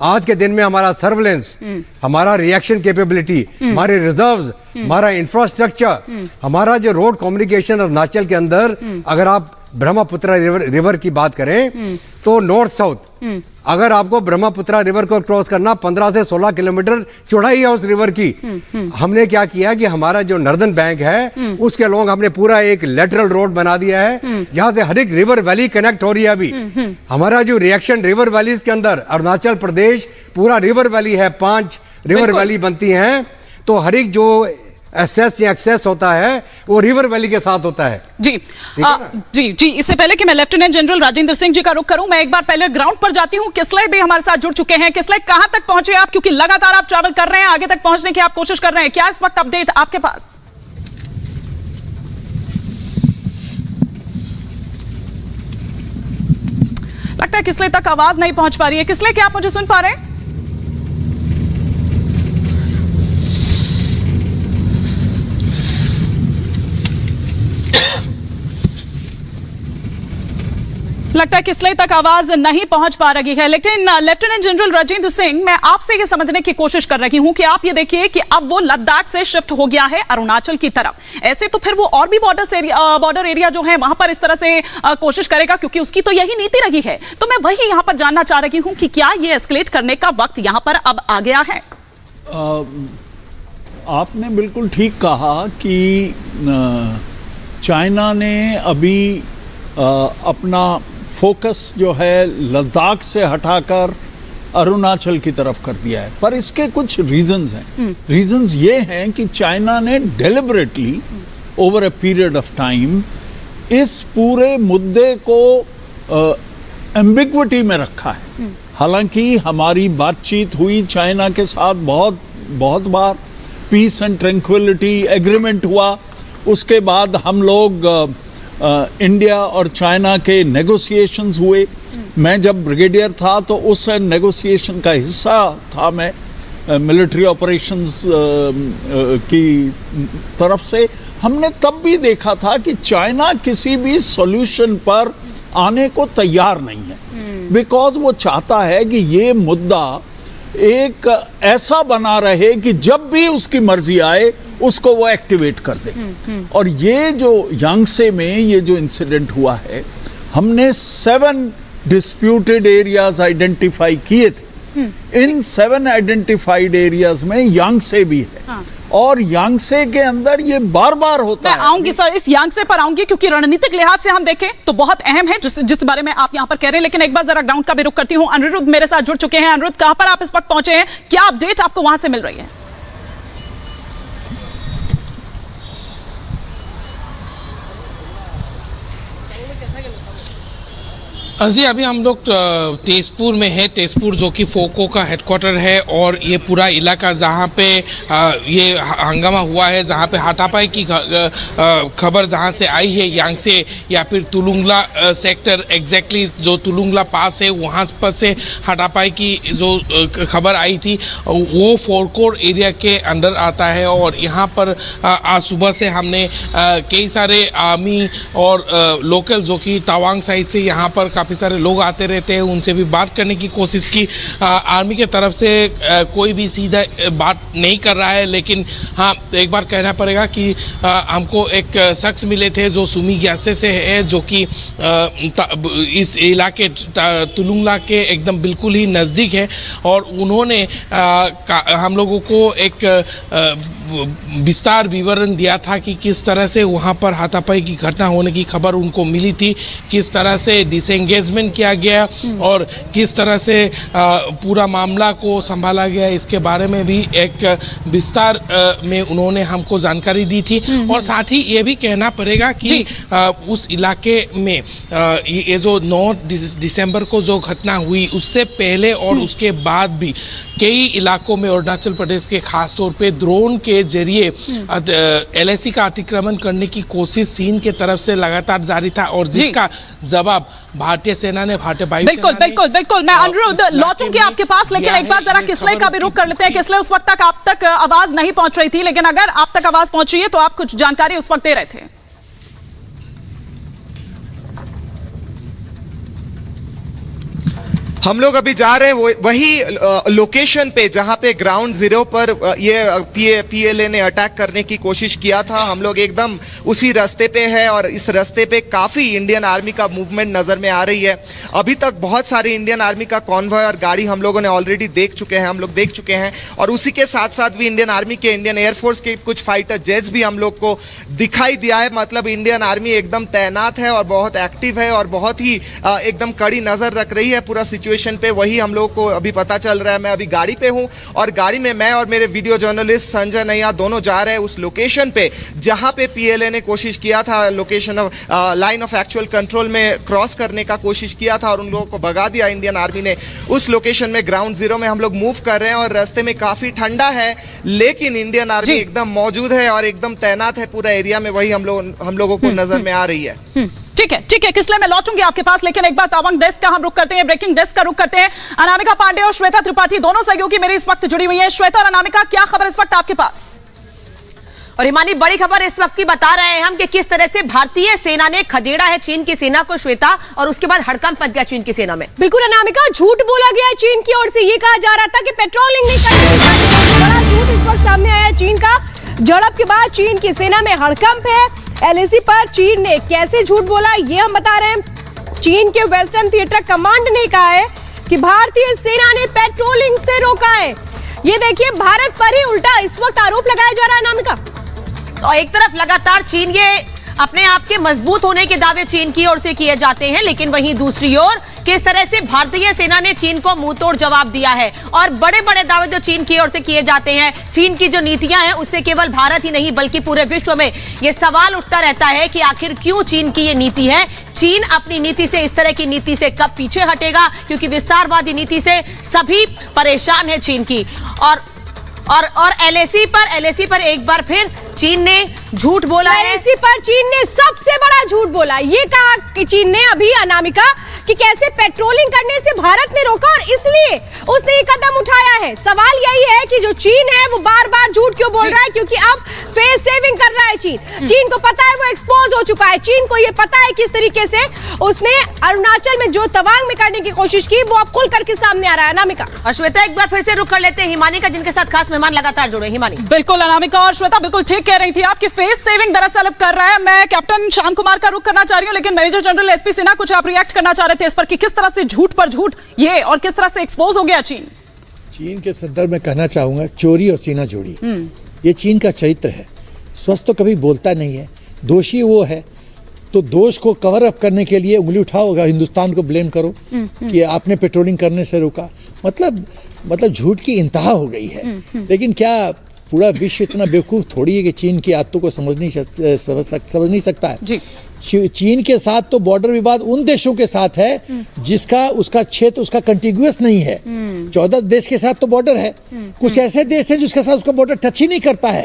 आज के दिन में हमारा सर्विलेंस, हमारा रिएक्शन कैपेबिलिटी, हमारे रिजर्व्स, हमारा इंफ्रास्ट्रक्चर, हमारा जो रोड कम्युनिकेशन अरुणाचल के अंदर, अगर आप ब्रह्मपुत्र रिवर की बात करें तो नॉर्थ साउथ, अगर आपको ब्रह्मपुत्र रिवर को क्रॉस करना 15 से 16 किलोमीटर चौड़ाई है उस रिवर की। हमने क्या किया कि हमारा जो नॉर्दर्न बैंक है उसके लॉन्ग हमने पूरा एक लेटरल रोड बना दिया है, जहां से हर एक रिवर वैली कनेक्ट हो रही है। अभी हमारा जो रिएक्शन रिवर वैलीज के अंदर, अरुणाचल प्रदेश पूरा रिवर वैली है, 5 रिवर वैली बनती हैं, तो हर एक जो एक्सेस होता है वो रिवर वैली के साथ होता है। जी, इससे पहले कि मैं लेफ्टिनेंट जनरल राजेंद्र सिंह जी का रुख करूं, मैं एक बार पहले ग्राउंड पर जाती हूं। किसलय भी हमारे साथ जुड़ चुके हैं। किसलय, कहां तक पहुंचे आप? क्योंकि लगातार आप ट्रैवल कर रहे हैं, आगे तक पहुंचने की आप कोशिश कर रहे हैं, क्या इस वक्त अपडेट आपके पास? लगता है किसलय तक आवाज नहीं पहुंच पा रही है। किसलय, क्या आप मुझे सुन पा रहे हैं? लगता है किसलय तक आवाज नहीं पहुंच पा रही है। लेकिन लेफ्टिनेंट जनरल राजेंद्र सिंह, मैं आपसे ये समझने की कोशिश कर रही हूं कि आप ये देखिए कि अब वो लद्दाख से शिफ्ट हो गया है अरुणाचल की तरफ। ऐसे तो फिर वो और भी बॉर्डर एरिया जो है वहां पर इस तरह से कोशिश करेगा, क्योंकि उसकी तो यही नीति रही है। तो मैं वही यहां पर जानना चाह रही हूं कि क्या ये एस्केलेट करने का वक्त यहां पर अब आ गया है? आपने बिल्कुल ठीक कहा कि चाइना ने अभी अपना फोकस जो है लद्दाख से हटाकर अरुणाचल की तरफ कर दिया है, पर इसके कुछ रीजंस हैं। रीजंस ये हैं कि चाइना ने deliberately over a period of time इस पूरे मुद्दे को एम्बिग्विटी में रखा है। हालांकि हमारी बातचीत हुई चाइना के साथ बहुत बार, पीस एंड ट्रैंक्विलिटी एग्रीमेंट हुआ, उसके बाद हम लोग इंडिया और चाइना के नेगोशिएशंस हुए। मैं जब ब्रिगेडियर था तो उस नेगोशिएशन का हिस्सा था मैं, मिलिट्री ऑपरेशंस की तरफ से। हमने तब भी देखा था कि चाइना किसी भी सॉल्यूशन पर आने को तैयार नहीं है, बिकॉज वो चाहता है कि ये मुद्दा एक ऐसा बना रहे कि जब भी उसकी मर्जी आए उसको वो एक्टिवेट कर दे। और ये जो यांगसे में ये जो इंसिडेंट हुआ है, हमने 7 डिस्प्यूटेड एरियाज आइडेंटिफाई किए थे। इन 7 आइडेंटिफाइड एरियाज में यांगसे भी है। और यांगसे के अंदर ये बार बार होता है। मैं आऊंगी सर, इस यांगसे पर आऊंगी, क्योंकि रणनीतिक लिहाज से हम देखें तो बहुत अहम है जिस बारे में आप यहां पर कह रहे हैं। लेकिन एक बार जरा ग्राउंड का भी रुख करती हूं। अनिरुद्ध मेरे साथ जुड़ चुके हैं। अनिरुद्ध, कहां पर आप इस वक्त पहुंचे हैं? क्या अपडेट आपको वहां से मिल रही है? जी अभी हम लोग तेजपुर में है। तेजपुर जो कि फोको का हेडक्वार्टर है और ये पूरा इलाका जहाँ पे ये हंगामा हुआ है, जहाँ पे हाथापाई की खबर जहाँ से आई है, यांगसे या फिर तुलुंगला सेक्टर, एग्जैक्टली जो तुलुंगला पास है वहाँ पर से हाथापाई की जो खबर आई थी, वो फोरकोर एरिया के अंदर आता है। और यहाँ पर आज सुबह से हमने कई सारे आर्मी और लोकल जो कि तवांग साइड से यहाँ पर काफ़ी सारे लोग आते रहते हैं, उनसे भी बात करने की कोशिश की। आर्मी के तरफ से कोई भी सीधा बात नहीं कर रहा है, लेकिन हाँ एक बार कहना पड़ेगा कि हमको एक शख्स मिले थे जो सुमी ग्यासे से है, जो कि इस इलाके तुलुंगला के एकदम बिल्कुल ही नज़दीक है। और उन्होंने हम लोगों को एक विस्तार विवरण दिया था कि किस तरह से वहाँ पर हाथापाई की घटना होने की खबर उनको मिली थी, किस तरह से डिसएंगेजमेंट किया गया और किस तरह से पूरा मामला को संभाला गया, इसके बारे में भी एक विस्तार में उन्होंने हमको जानकारी दी थी। और साथ ही ये भी कहना पड़ेगा कि उस इलाके में ये जो 9 दिसंबर को जो घटना हुई, उससे पहले और उसके बाद भी कई इलाकों में अरुणाचल प्रदेश के खास तौर पे ड्रोन के जरिए LAC का अतिक्रमण करने की कोशिश चीन के तरफ से लगातार जारी था, और जिसका जवाब भारतीय सेना ने, भारतीय वायु बिल्कुल बिल्कुल बिल्कुल। मैं अनुरोध लौटूंगी आपके पास, लेकिन एक बार जरा किसले का भी रुख कर लेते हैं। किसले, उस वक्त तक आप तक आवाज नहीं पहुंच रही थी, लेकिन अगर आप तक आवाज पहुंच रही है तो आप कुछ जानकारी उस वक्त दे रहे थे। हम लोग अभी जा रहे हैं वही लोकेशन पे जहां पे ग्राउंड जीरो पर ये PLA ने अटैक करने की कोशिश किया था। हम लोग एकदम उसी रास्ते पे है और इस रास्ते पे काफ़ी इंडियन आर्मी का मूवमेंट नज़र में आ रही है। अभी तक बहुत सारी इंडियन आर्मी का कॉन्वॉय और गाड़ी हम लोगों ने ऑलरेडी देख चुके हैं, और उसी के साथ साथ भी इंडियन आर्मी के, इंडियन एयरफोर्स के कुछ फाइटर जेट्स भी हम लोग को दिखाई दिया है। मतलब इंडियन आर्मी एकदम तैनात है और बहुत एक्टिव है और बहुत ही एकदम कड़ी नज़र रख रही है पूरा सिचुएशन पे। वही हम लोग को अभी पता चल रहा है। मैं अभी गाड़ी पे हूँ और गाड़ी में मैं और मेरे वीडियो जर्नलिस्ट संजय नैया दोनों जा रहे हैं उस लोकेशन पे जहां पे PLA ने कोशिश किया था location of line of actual control में क्रॉस करने का कोशिश किया था और उन लोगों को भगा दिया इंडियन आर्मी ने। उस लोकेशन में ग्राउंड जीरो में हम लोग मूव कर रहे हैं और रास्ते में काफी ठंडा है, लेकिन इंडियन आर्मी एकदम मौजूद है और एकदम तैनात है पूरा एरिया में। वही हम लोगों को नजर में आ रही है। ठीक है किसले, मैं लौटूंगी आपके पास, लेकिन एक बार तवांग डेस्क का हम रुख करते हैं, ब्रेकिंग डेस्क का रुख करते हैं। अनामिका पांडे और श्वेता त्रिपाठी दोनों सहयोगी मेरी इस वक्त जुड़ी हुई है। श्वेता और अनामिका, क्या खबर इस वक्त आपके पास? और हिमानी, बड़ी खबर इस वक्त की बता रहे हैं हम कि किस तरह से भारतीय सेना ने खदेड़ा है चीन की सेना को, श्वेता, और उसके बाद हड़कंप मच गया चीन की सेना में। बिल्कुल अनामिका, झूठ बोला गया है चीन की ओर से। ये कहा जा रहा था कि पेट्रोलिंग नहीं करनी, बड़ा झूठ इस वक्त सामने आया चीन का। झड़प के बाद चीन की सेना में हड़कंप है। LAC पर चीन ने कैसे झूठ बोला, ये हम बता रहे हैं। चीन के वेस्टर्न थिएटर कमांड ने कहा है कि भारतीय सेना ने पेट्रोलिंग से रोका है। ये देखिए, भारत पर ही उल्टा इस वक्त आरोप लगाया जा रहा है अनामिका। और एक तरफ लगातार चीन ये अपने आप के मजबूत होने के दावे चीन की ओर से किए जाते हैं, लेकिन वहीं दूसरी ओर किस तरह से भारतीय सेना ने चीन को मुंहतोड़ जवाब दिया है। और बड़े बड़े दावे जो चीन की ओर से किए जाते हैं, चीन की जो नीतियां हैं, उससे केवल भारत ही नहीं बल्कि पूरे विश्व में ये सवाल उठता रहता है कि आखिर क्यों चीन की ये नीति है। चीन अपनी नीति से, इस तरह की नीति से कब पीछे हटेगा, क्योंकि विस्तारवादी नीति से सभी परेशान है चीन की। और LAC पर एक बार फिर चीन ने झूठ बोला है। LAC पर चीन ने सबसे बड़ा झूठ बोला। ये कहा कि चीन ने अभी अनामिका कि कैसे पेट्रोलिंग करने से भारत ने रोका और इसलिए उसने ये कदम उठाया है। सवाल यही है कि जो चीन है वो बार बार झूठ क्यों बोल रहा है, क्योंकि अब फेस सेविंग कर रहा है चीन को पता है वो एक्सपोज हो चुका है। चीन को ये पता है किस तरीके से उसने अरुणाचल में जो तवांग में करने की कोशिश की वो अब खुल करके सामने आ रहा है। अनामिका और श्वेता एक बार फिर से रुक कर लेते हैं हिमानी का, जिनके साथ खास मेहमान लगातार जुड़े। हिमानी बिल्कुल अनामिका और श्वेता बिल्कुल ठीक कह रही थी आपकी, फेस सेविंग दरअसल अब कर रहा है। मैं कैप्टन श्याम कुमार का रुख करना चाह रही हूं, लेकिन मेजर जनरल एसपी सिन्हा कुछ आप रिएक्ट करना चाह रहे थे इस पर कि किस तरह से झूठ पर झूठ ये और किस तरह से एक्सपोज हो गया चीन। चीन के संदर्भ में कहना चाहूंगा, चोरी और सीना जोड़ी ये चीन का चरित्र है। स्वस्थ तो कभी बोलता नहीं है, दोषी वो है तो दोष को कवर अप करने के लिए उंगली उठाओगा, हिंदुस्तान को ब्लेम करो कि आपने पेट्रोलिंग करने से रोका। मतलब झूठ की इंतहा हो गई है। लेकिन क्या पूरा विश्व इतना बेवकूफ़ थोड़ी है कि चीन की आदतों को समझ नहीं सकता है जी। चीन के साथ तो बॉर्डर विवाद उन देशों के साथ है जिसका उसका क्षेत्र उसका कंटिग्यूअस नहीं है। 14 देश के साथ तो बॉर्डर है, कुछ ऐसे देश हैं जिसके साथ उसका बॉर्डर टच ही नहीं करता है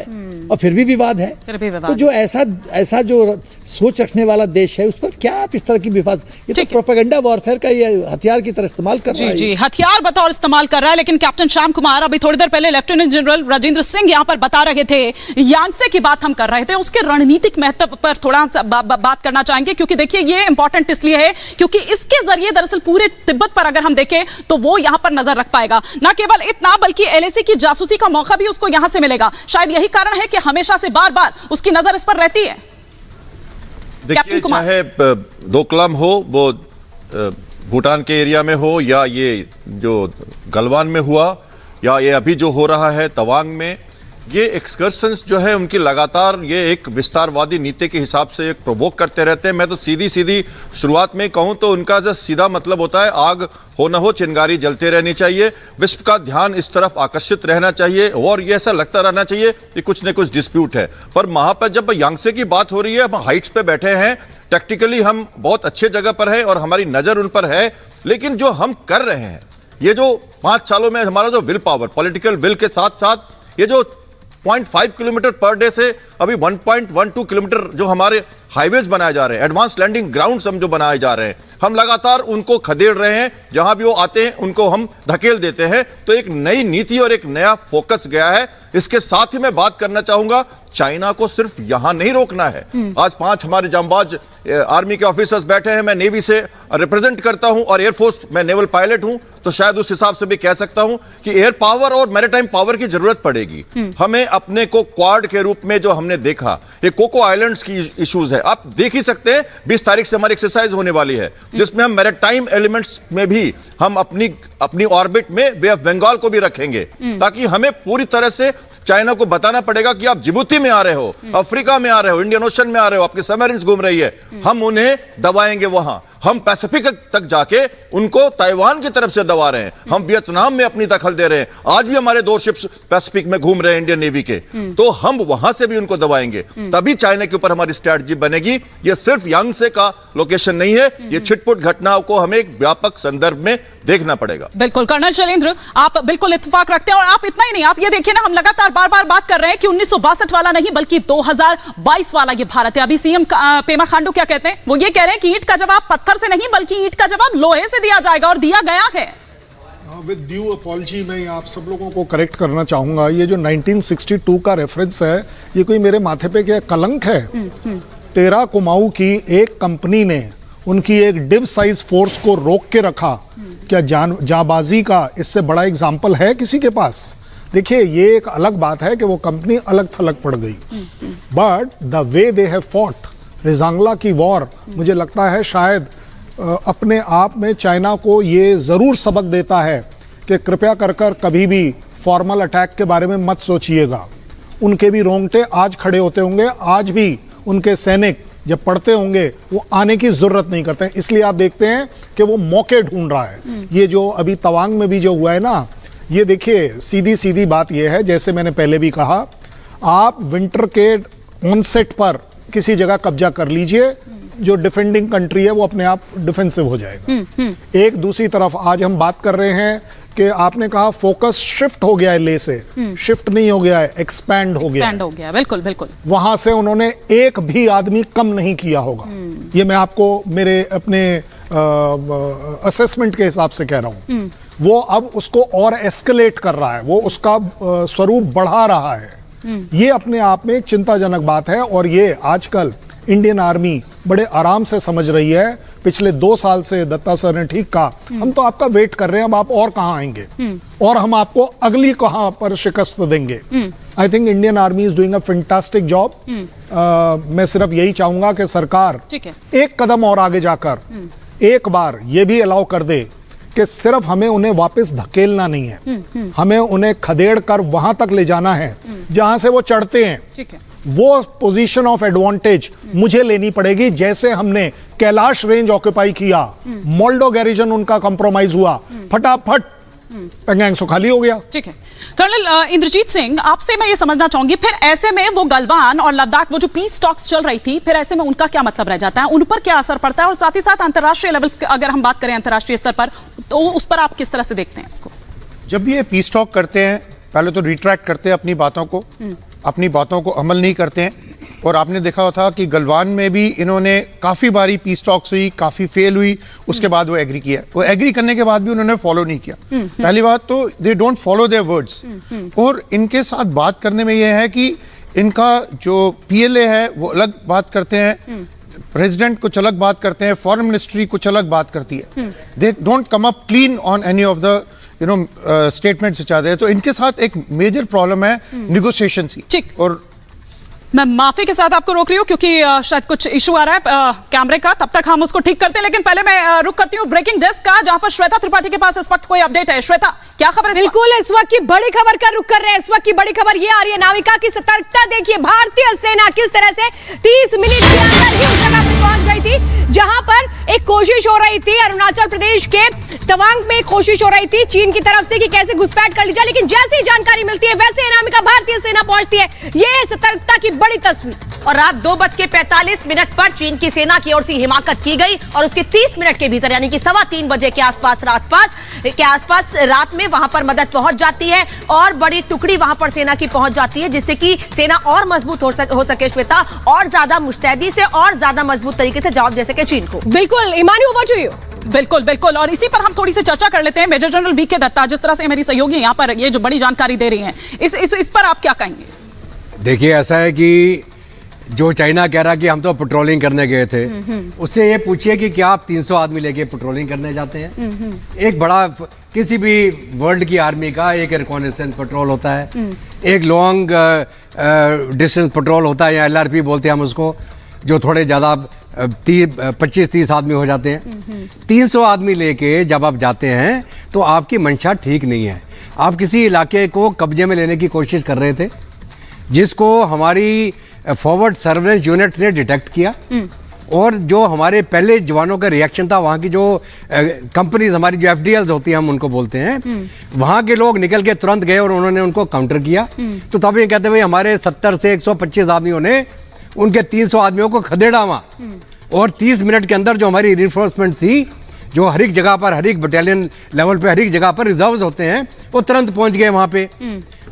और फिर भी विवाद है। तो जो ऐसा जो सोच रखने वाला देश है उस पर क्या आप इस तरह की विवाद, ये तो प्रोपेगेंडा वॉरफेयर का ये हथियार की तरह इस्तेमाल कर रहा है। जी हथियार बतौर इस्तेमाल कर रहा है। लेकिन कैप्टन श्याम कुमार अभी थोड़ी देर पहले लेफ्टिनेंट जनरल राजेंद्र सिंह यहाँ पर बता रहे थे, यांगसे की बात हम कर रहे थे, उसके रणनीतिक महत्व पर थोड़ा सा बात करना चाहेंगे, क्योंकि देखिए ये इंपॉर्टेंट इसलिए है क्योंकि इसके जरिए दरअसल पूरे तिब्बत पर अगर हम देखें तो वो यहां पर नजर रख पाएगा। ना केवल इतना बल्कि एलएसी की जासूसी का मौका भी उसको यहां से मिलेगा। शायद यही कारण है कि हमेशा से बार बार उसकी नजर इस पर रहती है। देखिए चाहे डोकलाम हो वो भूटान के एरिया में हो या ये जो गलवान में हुआ या ये अभी जो हो रहा है तवांग में, ये एक्सकर्शंस जो है उनकी लगातार ये एक विस्तारवादी नीति के हिसाब से एक प्रोवोक करते रहते हैं। मैं तो सीधी शुरुआत में कहूं तो उनका जो सीधा मतलब होता है आग हो न हो चिंगारी जलते रहनी चाहिए, विश्व का ध्यान इस तरफ आकर्षित रहना चाहिए और ये ऐसा लगता रहना चाहिए कि कुछ न कुछ डिस्प्यूट है। पर वहां पर जब यांगसे की बात हो रही है, हम हाइट्स पे बैठे हैं, टैक्टिकली हम बहुत अच्छे जगह पर हैं और हमारी नजर उन पर है, लेकिन जो हम कर रहे हैं ये जो 5 सालों में हमारा जो विल पावर, पॉलिटिकल विल के साथ साथ ये जो 0.5 किलोमीटर पर डे से अभी 1.12 किलोमीटर जो हमारे हाईवेज बनाए जा रहे हैं, एडवांस लैंडिंग ग्राउंड्स हम जो बनाए जा रहे हैं, हम लगातार उनको खदेड़ रहे हैं। जहां भी वो आते हैं उनको हम धकेल देते हैं। तो एक नई नीति और एक नया फोकस गया है। इसके साथ ही मैं बात करना चाहूंगा, चाइना को सिर्फ यहां नहीं रोकना है। आज 5 हमारे जांबाज आर्मी के ऑफिसर्स बैठे हैं, मैं नेवी से रिप्रेजेंट करता हूं और एयरफोर्स में नेवल पायलट हूं, तो शायद उस हिसाब से भी कह सकता हूं कि एयर पावर और मैरीटाइम पावर की जरूरत पड़ेगी। हमें अपने को क्वाड के रूप में जो हमने देखा, ये कोको आइलैंड्स की इश्यूज है, आप देख ही सकते हैं। 20 तारीख से हमारी एक्सरसाइज होने वाली है जिसमें हम मैरीटाइम एलिमेंट्स में भी हम अपनी ऑर्बिट में बे ऑफ बंगाल को भी रखेंगे, ताकि हमें पूरी तरह से चाइना को बताना पड़ेगा कि आप जिबूती में आ रहे हो, अफ्रीका में आ रहे हो, इंडियन ओशन में आ रहे हो, आपके सबमरीन्स घूम रही है, हम उन्हें दबाएंगे। वहां हम पैसिफिक तक जाके उनको ताइवान की तरफ से दबा रहे हैं, हम वियतनाम में अपनी दखल दे रहे हैं। आज भी हमारे 2 शिप्स पैसिफिक में घूम रहे हैं इंडियन नेवी के, तो हम वहां से भी उनको दबाएंगे, तभी चाइना के ऊपर हमारी स्ट्रैटेजी बनेगी। ये सिर्फ यांगसे का लोकेशन नहीं है, ये छिटपुट घटनाओं को हमें एक व्यापक संदर्भ में देखना पड़ेगा। बिल्कुल कर्नल शैलेंद्र, आप बिल्कुल इत्तेफाक रखते हैं। और आप इतना ही नहीं, आप ये देखिए ना, हम लगातार बार बार बात कर रहे हैं कि 1962 वाला नहीं बल्कि 2022 वाला ये भारत है। अभी सीएम पेमा खांडू क्या कहते हैं, वो ये कह रहे हैं कि ईंट का जवाब पत्थर से नहीं बल्कि ईंट का जवाब लोहे से दिया जाएगा, और दिया गया है। विद ड्यू अपॉलजी मैं आप सब लोगों को करेक्ट करना चाहूंगा, ये जो 1962 का रेफरेंस है, ये कोई मेरे माथे पे क्या कलंक है? 13 कुमाऊं की एक कंपनी ने उनकी एक डिव साइज फोर्स को रोक के रखा। क्या जाबाजी का इससे बड़ा एग्जाम्पल है किसी के पास? देखिए, ये एक अलग बात है कि वो कंपनी अलग थलग पड़ गई, but the way they have fought Rezang La की वॉर, मुझे लगता है शायद अपने आप में चाइना को ये ज़रूर सबक देता है कि कृपया कर कभी भी फॉर्मल अटैक के बारे में मत सोचिएगा। उनके भी रोंगटे आज खड़े होते होंगे, आज भी उनके सैनिक जब पढ़ते होंगे वो आने की ज़रूरत नहीं करते हैं। इसलिए आप देखते हैं कि वो मौके ढूंढ रहा है। ये जो अभी तवांग में भी जो हुआ है ना, ये देखिए सीधी बात ये है, जैसे मैंने पहले भी कहा, आप विंटर के ऑनसेट पर किसी जगह कब्जा कर लीजिए, जो डिफेंडिंग कंट्री है वो अपने आप डिफेंसिव हो जाएगा। एक दूसरी तरफ आज हम बात कर रहे हैं कि आपने कहा फोकस शिफ्ट हो गया है, ले से शिफ्ट नहीं हो गया है, एक्सपैंड हो गया। बिल्कुल बिल्कुल। वहां से उन्होंने एक भी आदमी कम नहीं किया होगा। ये मैं आपको मेरे अपने असेसमेंट के हिसाब से कह रहा हूं, वो अब उसको और एस्केलेट कर रहा है, वो उसका स्वरूप बढ़ा रहा है। ये अपने आप में एक चिंताजनक बात है और ये आजकल इंडियन आर्मी बड़े आराम से समझ रही है। पिछले 2 साल से दत्ता सर ने ठीक कहा, हम तो आपका वेट कर रहे हैं, अब आप और कहां आएंगे और हम आपको अगली कहां पर शिकस्त देंगे। I think Indian army is doing a fantastic job. मैं सिर्फ यही चाहूंगा कि सरकार एक कदम और आगे जाकर एक बार ये भी अलाउ कर दे कि सिर्फ हमें उन्हें वापस धकेलना नहीं है, हमें उन्हें खदेड़ कर वहां तक ले जाना है जहां से वो चढ़ते हैं। ठीक है, वो पोजीशन ऑफ एडवांटेज मुझे लेनी पड़ेगी, जैसे हमने कैलाश रेंज ऑक्यूपाई किया, मोल्डो गैरिजन उनका कंप्रोमाइज हुआ, फटाफट पैंगोंग खाली हो गया। ठीक है, कर्नल इंद्रजीत सिंह, आपसे मैं ये समझना चाहूंगी, फिर ऐसे में वो गलवान और लद्दाख, वो जो पीस टॉक्स चल रही थी, फिर ऐसे में उनका क्या मतलब रह जाता है, उन पर क्या असर पड़ता है, और साथ ही साथ अंतर्राष्ट्रीय लेवल अगर हम बात करें अंतर्राष्ट्रीय स्तर पर, तो उस पर आप किस तरह से देखते हैं इसको? जब ये पीस टॉक करते हैं, पहले तो रिट्रैक्ट करते हैं अपनी बातों को अमल नहीं करते हैं। और आपने देखा था कि गलवान में भी इन्होंने काफ़ी बारी पीस टॉक्स हुई, काफ़ी फेल हुई, उसके बाद वो एग्री किया। वो एग्री करने के बाद भी उन्होंने फॉलो नहीं किया। पहली बात तो they don't follow their words. और इनके साथ बात करने में ये है कि इनका जो PLA है वो अलग बात करते हैं, प्रेसिडेंट कुछ अलग बात करते हैं, फॉरेन मिनिस्ट्री कुछ अलग बात करती है। They don't come up clean on any of the statements चाहते हैं। तो इनके साथ एक मेजर प्रॉब्लम है निगोशिएशन की। और मैं माफी के साथ आपको रोक रही हूँ क्योंकि शायद कुछ इशू आ रहा है कैमरे का, तब तक हम उसको ठीक करते हैं। लेकिन पहले मैं रुक करती हूँ ब्रेकिंग डेस्क का, जहां पर श्वेता त्रिपाठी के पास इस वक्त कोई अपडेट है। श्वेता, क्या खबर है? बिल्कुल, इस वक्त की बड़ी खबर का रुख कर रहे हैं। इस वक्त की बड़ी खबर ये आ रही है, नाविका की सतर्कता देखिए। भारतीय सेना किस तरह से 30 मिनट के अंदर ही उस जगह पर पहुंच गई थी जहां पर एक कोशिश हो रही थी, अरुणाचल प्रदेश के तवांग में कोशिश हो रही थी चीन की तरफ से कि कैसे घुसपैठ कर ली जाए। लेकिन जैसे ही जानकारी मिलती है वैसे ही नाविका भारतीय सेना पहुंचती है। ये सतर्कता की बड़ी तस्वीर। और रात 2:45 पर चीन की सेना की ओर से हिमाकत की गई और उसके 30 मिनट के भीतर यानी कि 3:15 बजे के आसपास रात में वहां पर मदद पहुंच जाती है और बड़ी टुकड़ी वहां पर सेना की पहुंच जाती है, जिससे कि सेना और मजबूत हो सके श्वेता, और ज्यादा मुस्तैदी से और ज्यादा मजबूत तरीके से जवाब दे सके चीन को। बिल्कुल इमानी, ओवर टू यू। बिल्कुल बिल्कुल, और इसी पर हम थोड़ी सी चर्चा कर लेते हैं। मेजर जनरल VK दत्ता, जिस तरह से मेरी सहयोगी यहाँ पर ये जो बड़ी जानकारी दे रही हैं, इस पर आप क्या कहेंगे? देखिए, ऐसा है कि जो चाइना कह रहा कि हम तो पेट्रोलिंग करने गए थे, उससे ये पूछिए कि क्या आप 300 आदमी लेके पेट्रोलिंग करने जाते हैं? एक बड़ा किसी भी वर्ल्ड की आर्मी का एक रिकॉनेसेंस पेट्रोल होता है, एक लॉन्ग डिस्टेंस पेट्रोल होता है, या LRP बोलते हैं हम उसको, जो थोड़े ज़्यादा 25-30 आदमी हो जाते हैं। 300 आदमी लेके जब आप जाते हैं तो आपकी मंशा ठीक नहीं है। आप किसी इलाके को कब्जे में लेने की कोशिश कर रहे थे, जिसको हमारी फॉरवर्ड सर्वेलेंस यूनिट ने डिटेक्ट किया, और जो हमारे पहले जवानों का रिएक्शन था, वहाँ की जो कंपनीज हमारी जो FDLs होती हैं हम उनको बोलते हैं, वहाँ के लोग निकल के तुरंत गए और उन्होंने उनको काउंटर किया। तो तब ये कहते भाई हमारे 70 से 125 आदमियों ने उनके 300 आदमियों को खदेड़ा वहाँ, और 30 मिनट के अंदर जो हमारी रिफोर्समेंट थी, जो हर एक जगह पर, हर एक बटालियन लेवल पे हर एक जगह पर रिजर्व्स होते हैं, वो तुरंत पहुँच गए वहाँ पे।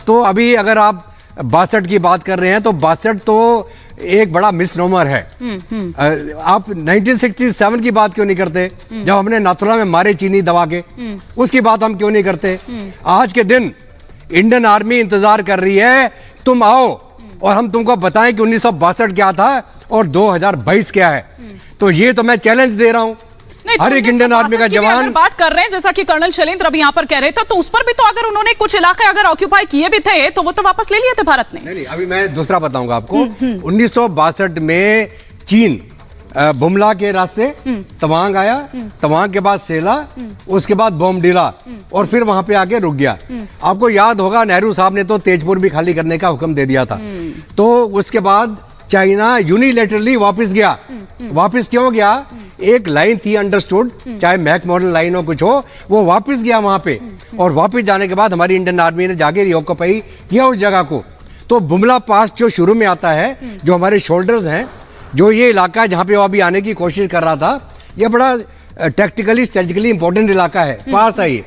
तो अभी अगर आप 62 की बात कर रहे हैं तो 62 तो एक बड़ा मिसनोमर है। आप 1967 की बात क्यों नहीं करते, जब हमने नाथुला में मारे चीनी दबा के? उसकी बात हम क्यों नहीं करते? आज के दिन इंडियन आर्मी इंतजार कर रही है, तुम आओ और हम तुमको बताएं कि 1962 क्या था और 2022 क्या है। तो ये तो मैं चैलेंज दे रहा हूं हर एक इंडियन आर्मी का जवान। बात कर रहे हैं जैसा कि कर्नल शैलेंद्र अभी यहाँ पर कह रहे थे, तो उस पर भी तो अगर उन्होंने कुछ इलाके अगर ऑक्यूपाई किए भी थे तो वो तो वापस ले लिए थे भारत ने। नहीं, अभी मैं दूसरा बताऊंगा आपको। 1962 में चीन बुमला के रास्ते तवांग आया, तवांग के बाद सेला, उसके बाद बोमडीला, और फिर वहां पे आके रुक गया। आपको याद होगा नेहरू साहब ने तो तेजपुर भी खाली करने का हुक्म दे दिया था। तो उसके बाद चाइना यूनिलेटरली वापस गया। वापस क्यों गया? एक लाइन थी अंडरस्टूड, चाहे मैक मॉडल लाइन हो कुछ हो, वो वापस गया वहां पे, और वापस जाने के बाद हमारी इंडियन आर्मी ने जाके रिऑक्युपाई किया उस जगह को। तो बुमला पास जो शुरू में आता है, जो हमारे शोल्डर्स हैं, जो ये इलाका जहाँ पे वो अभी आने की कोशिश कर रहा था, ये बड़ा टैक्टिकली स्ट्रेटेजिकली इंपॉर्टेंट इलाका है, पास है ये,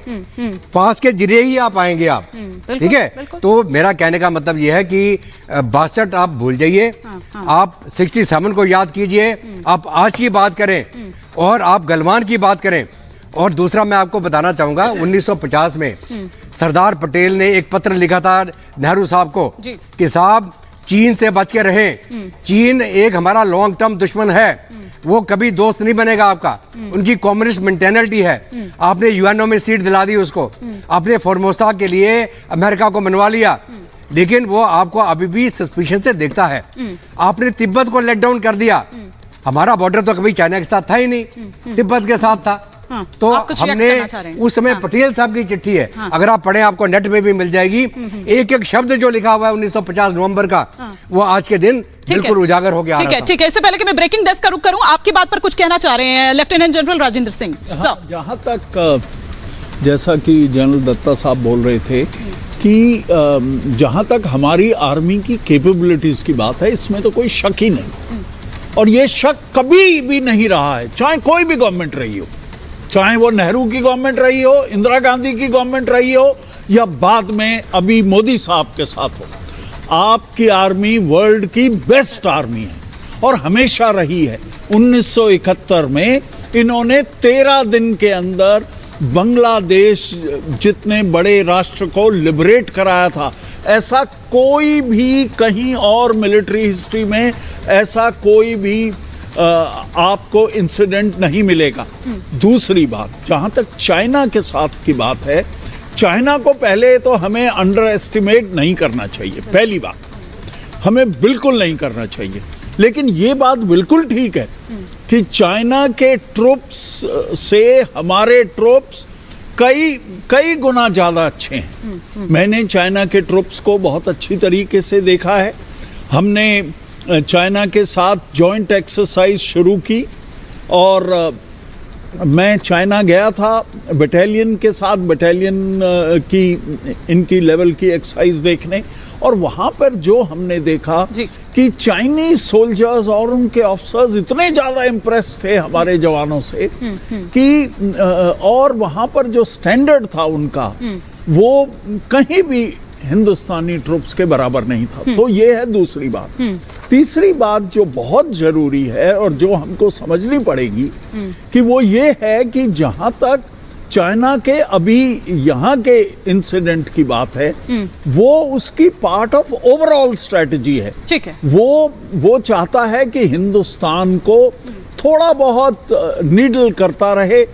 पास के जरिए ही आप आएंगे आप, ठीक है। तो मेरा कहने का मतलब ये है कि 62 आप भूल जाइए, आप 67 को याद कीजिए, आप आज की बात करें और आप गलवान की बात करें। और दूसरा मैं आपको बताना चाहूंगा 1950 में सरदार पटेल ने एक पत्र लिखा था नेहरू साहब को कि साहब चीन से बच के रहें, चीन एक हमारा लॉन्ग टर्म दुश्मन है, वो कभी दोस्त नहीं बनेगा आपका, उनकी कम्युनिस्ट मेंटेलिटी है। आपने यूएनओ में सीट दिला दी उसको, आपने फॉर्मोसा के लिए अमेरिका को मनवा लिया, लेकिन वो आपको अभी भी सस्पिशन से देखता है। आपने तिब्बत को लेट डाउन कर दिया, हमारा बॉर्डर तो कभी चाइना के साथ था ही नहीं, तिब्बत के साथ था। तो हमने उस समय पटेल साहब की चिट्ठी है, अगर आप पढ़ें आपको नेट में भी मिल जाएगी, एक एक शब्द जो लिखा हुआ है 1950 नवंबर का, वो आज के दिन बिल्कुल उजागर हो गया। ठीक है, इससे पहले कि मैं ब्रेकिंग डेस्क का रुख करूं, आपकी बात पर कुछ कहना चाह रहे हैं लेफ्टिनेंट जनरल राजेंद्र सिंह। जहां तक जैसा कि जनरल दत्ता साहब बोल रहे थे कि जहां तक हमारी आर्मी की कैपेबिलिटीज की बात है, इसमें तो कोई शक ही नहीं, और ये शक कभी भी नहीं रहा है, चाहे कोई भी गवर्नमेंट रही हो, चाहे वो नेहरू की गवर्नमेंट रही हो, इंदिरा गांधी की गवर्नमेंट रही हो, या बाद में अभी मोदी साहब के साथ हो। आपकी आर्मी वर्ल्ड की बेस्ट आर्मी है और हमेशा रही है। 1971 में इन्होंने 13 दिन के अंदर बांग्लादेश जितने बड़े राष्ट्र को लिबरेट कराया था। ऐसा कोई भी कहीं और मिलिट्री हिस्ट्री में ऐसा कोई भी आपको इंसिडेंट नहीं मिलेगा। दूसरी बात, जहां तक चाइना के साथ की बात है, चाइना को पहले तो हमें अंडर एस्टिमेट नहीं करना चाहिए, पहली बात हमें बिल्कुल नहीं करना चाहिए। लेकिन ये बात बिल्कुल ठीक है कि चाइना के ट्रूप्स से हमारे ट्रूप्स कई गुना ज़्यादा अच्छे हैं। मैंने चाइना के ट्रूप्स को बहुत अच्छी तरीके से देखा है। हमने चाइना के साथ जॉइंट एक्सरसाइज शुरू की और मैं चाइना गया था बटालियन के साथ, बटालियन की इनकी लेवल की एक्सरसाइज देखने, और वहाँ पर जो हमने देखा कि चाइनीज सोल्जर्स और उनके ऑफिसर्स इतने ज़्यादा इम्प्रेस थे हमारे जवानों से कि और वहाँ पर जो स्टैंडर्ड था उनका वो कहीं भी हिंदुस्तानी ट्रूप्स के बराबर नहीं था। तो ये है दूसरी बात। तीसरी बात जो बहुत जरूरी है और जो हमको समझनी पड़ेगी कि वो ये है कि जहां तक चाइना के अभी यहाँ के इंसिडेंट की बात है, वो उसकी पार्ट ऑफ ओवरऑल स्ट्रेटजी है। ठीक है, वो चाहता है कि हिंदुस्तान को थोड़ा बहुत नीडल करता रहे।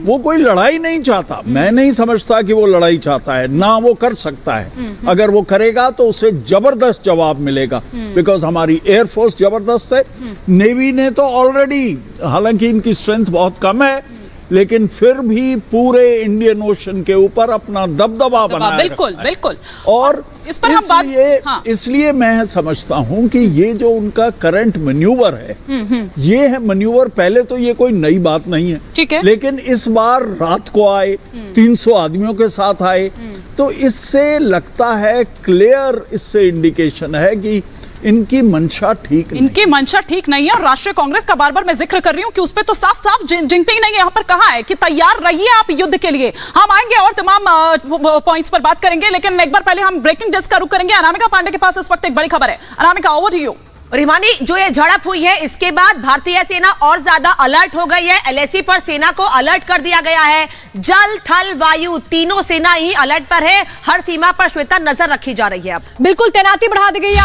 वो कोई लड़ाई नहीं चाहता, मैं नहीं समझता कि वो लड़ाई चाहता है, ना वो कर सकता है। अगर वो करेगा तो उसे जबरदस्त जवाब मिलेगा, बिकॉज हमारी एयरफोर्स जबरदस्त है। नेवी ने तो ऑलरेडी, हालांकि इनकी स्ट्रेंथ बहुत कम है, लेकिन फिर भी पूरे इंडियन ओशन के ऊपर अपना दबदबा बनाया। बिल्कुल बिल्कुल। और इस पर हम बात इसलिए मैं समझता हूं कि ये जो उनका करंट मैन्यूवर है, ये है मैन्यूवर, पहले तो ये कोई नई बात नहीं है, ठीक है, लेकिन इस बार रात को आए, 300 आदमियों के साथ आए, तो इससे लगता है क्लियर, इससे इंडिकेशन है कि इनकी मंशा ठीक नहीं, इनकी मंशा ठीक नहीं है। और राष्ट्रीय कांग्रेस का बार बार मैं जिक्र कर रही हूं कि उस पे तो साफ साफ जिनपिंग ने यहां पर कहा है कि तैयार रहिए आप युद्ध के लिए। हम आएंगे और तमाम पॉइंट्स पर बात करेंगे, लेकिन एक बार पहले हम ब्रेकिंग डेस्क का रुख करेंगे। अनामिका पांडे के पास इस वक्त एक बड़ी खबर है। Anamika, over to you. Rimani, जो ये झड़प हुई है इसके बाद भारतीय सेना और ज्यादा अलर्ट हो गई है। एलएसी पर सेना को अलर्ट कर दिया गया है। जल, थल, वायु तीनों सेना ही अलर्ट पर है। हर सीमा पर श्वेता नजर रखी जा रही है। अब बिल्कुल तैनाती बढ़ा दी गई है।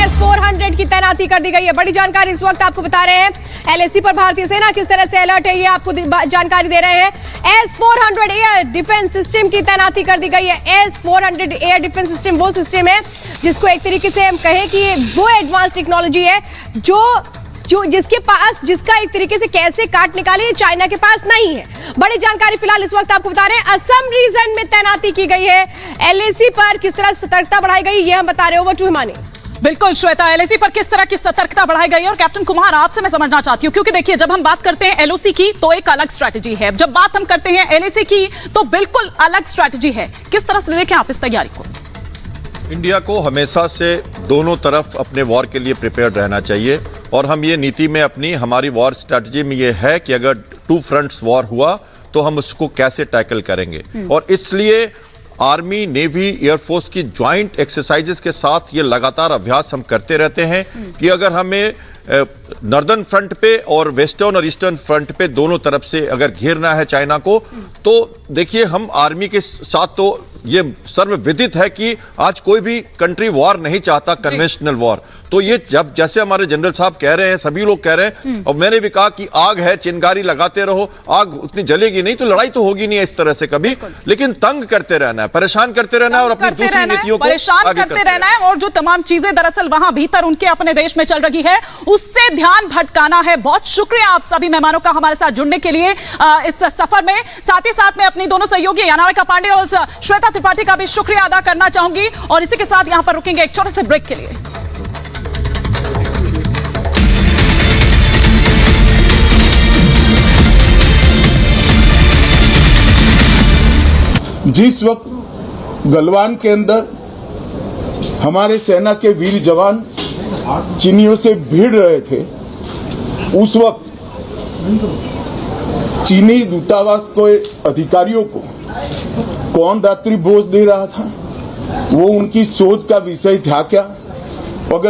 S-400 की तैनाती कर दी गई है। बड़ी जानकारी इस वक्त आपको बता रहे हैं। एलएसी पर भारतीय सेना किस तरह से अलर्ट है, ये आपको जानकारी दे रहे हैं। S-400 एयर डिफेंस सिस्टम की तैनाती कर दी गई है। S-400 एयर डिफेंस सिस्टम वो सिस्टम है जिसको एक तरीके से हम कहें कि वो एडवांस टेक्नोलॉजी है जो जिसके पास, जिसका एक तरीके से कैसे काट निकाले चाइना के पास नहीं है। बड़ी जानकारी फिलहाल इस वक्त आपको बता रहे हैं। असम रीजन में तैनाती की गई है। एलएसी पर किस तरह सतर्कता बढ़ाई गई, ये हम बता रहे हैं। Over to Himani. बिल्कुल श्वेता, एलएसी पर किस तरह की सतर्कता बढ़ाई गई है। और कैप्टन कुमार, आपसे मैं समझना चाहती हूं, क्योंकि देखिए जब हम बात करते हैं एलओसी की तो एक अलग स्ट्रैटेजी है, जब बात हम करते हैं एलएसी की तो बिल्कुल अलग स्ट्रैटेजी है। किस तरह से देखें आप इस तैयारी को? इंडिया को हमेशा से दोनों तरफ अपने वॉर के लिए प्रिपेयर्ड रहना चाहिए और हम ये नीति में अपनी हमारी वॉर स्ट्रेटजी में ये है कि अगर टू फ्रंट्स वॉर हुआ तो हम उसको कैसे टैकल करेंगे और इसलिए आर्मी, नेवी, एयरफोर्स की ज्वाइंट एक्सरसाइजेस के साथ ये लगातार अभ्यास हम करते रहते हैं कि अगर हमें नॉर्दर्न फ्रंट पे और वेस्टर्न और ईस्टर्न फ्रंट पे दोनों तरफ से अगर घेरना है चाइना को, तो देखिए हम आर्मी के साथ तो ये सर्वविदित है कि आज कोई भी कंट्री वॉर नहीं चाहता, कन्वेंशनल वॉर। तो ये जब जैसे हमारे जनरल साहब कह रहे हैं, सभी लोग कह रहे हैं और मैंने भी कहा कि आग है, चिंगारी लगाते रहो, आग उतनी जलेगी नहीं तो लड़ाई तो होगी नहीं इस तरह से कभी, लेकिन तंग करते रहना है, परेशान करते रहना है और अपनी दूसरी नीतियों को परेशान करते रहना है और जो तमाम चीजें दरअसल वहां भीतर उनके अपने देश में चल रही है उससे ध्यान भटकाना है। बहुत शुक्रिया आप सभी मेहमानों का हमारे साथ जुड़ने के लिए इस सफर में। साथ ही साथ में अपनी दोनों सहयोगी अनामिका पांडे और श्वेता त्रिपाठी का भी शुक्रिया अदा करना चाहूंगी और इसी के साथ यहां पर रुकेंगे एक छोटे से ब्रेक के लिए। जिस वक्त गलवान के अंदर हमारे सेना के वीर जवान चीनियों से भिड़ रहे थे, उस वक्त चीनी दूतावास के अधिकारियों को कौन रात्रि भोज दे रहा था, वो उनकी शोध का विषय था क्या?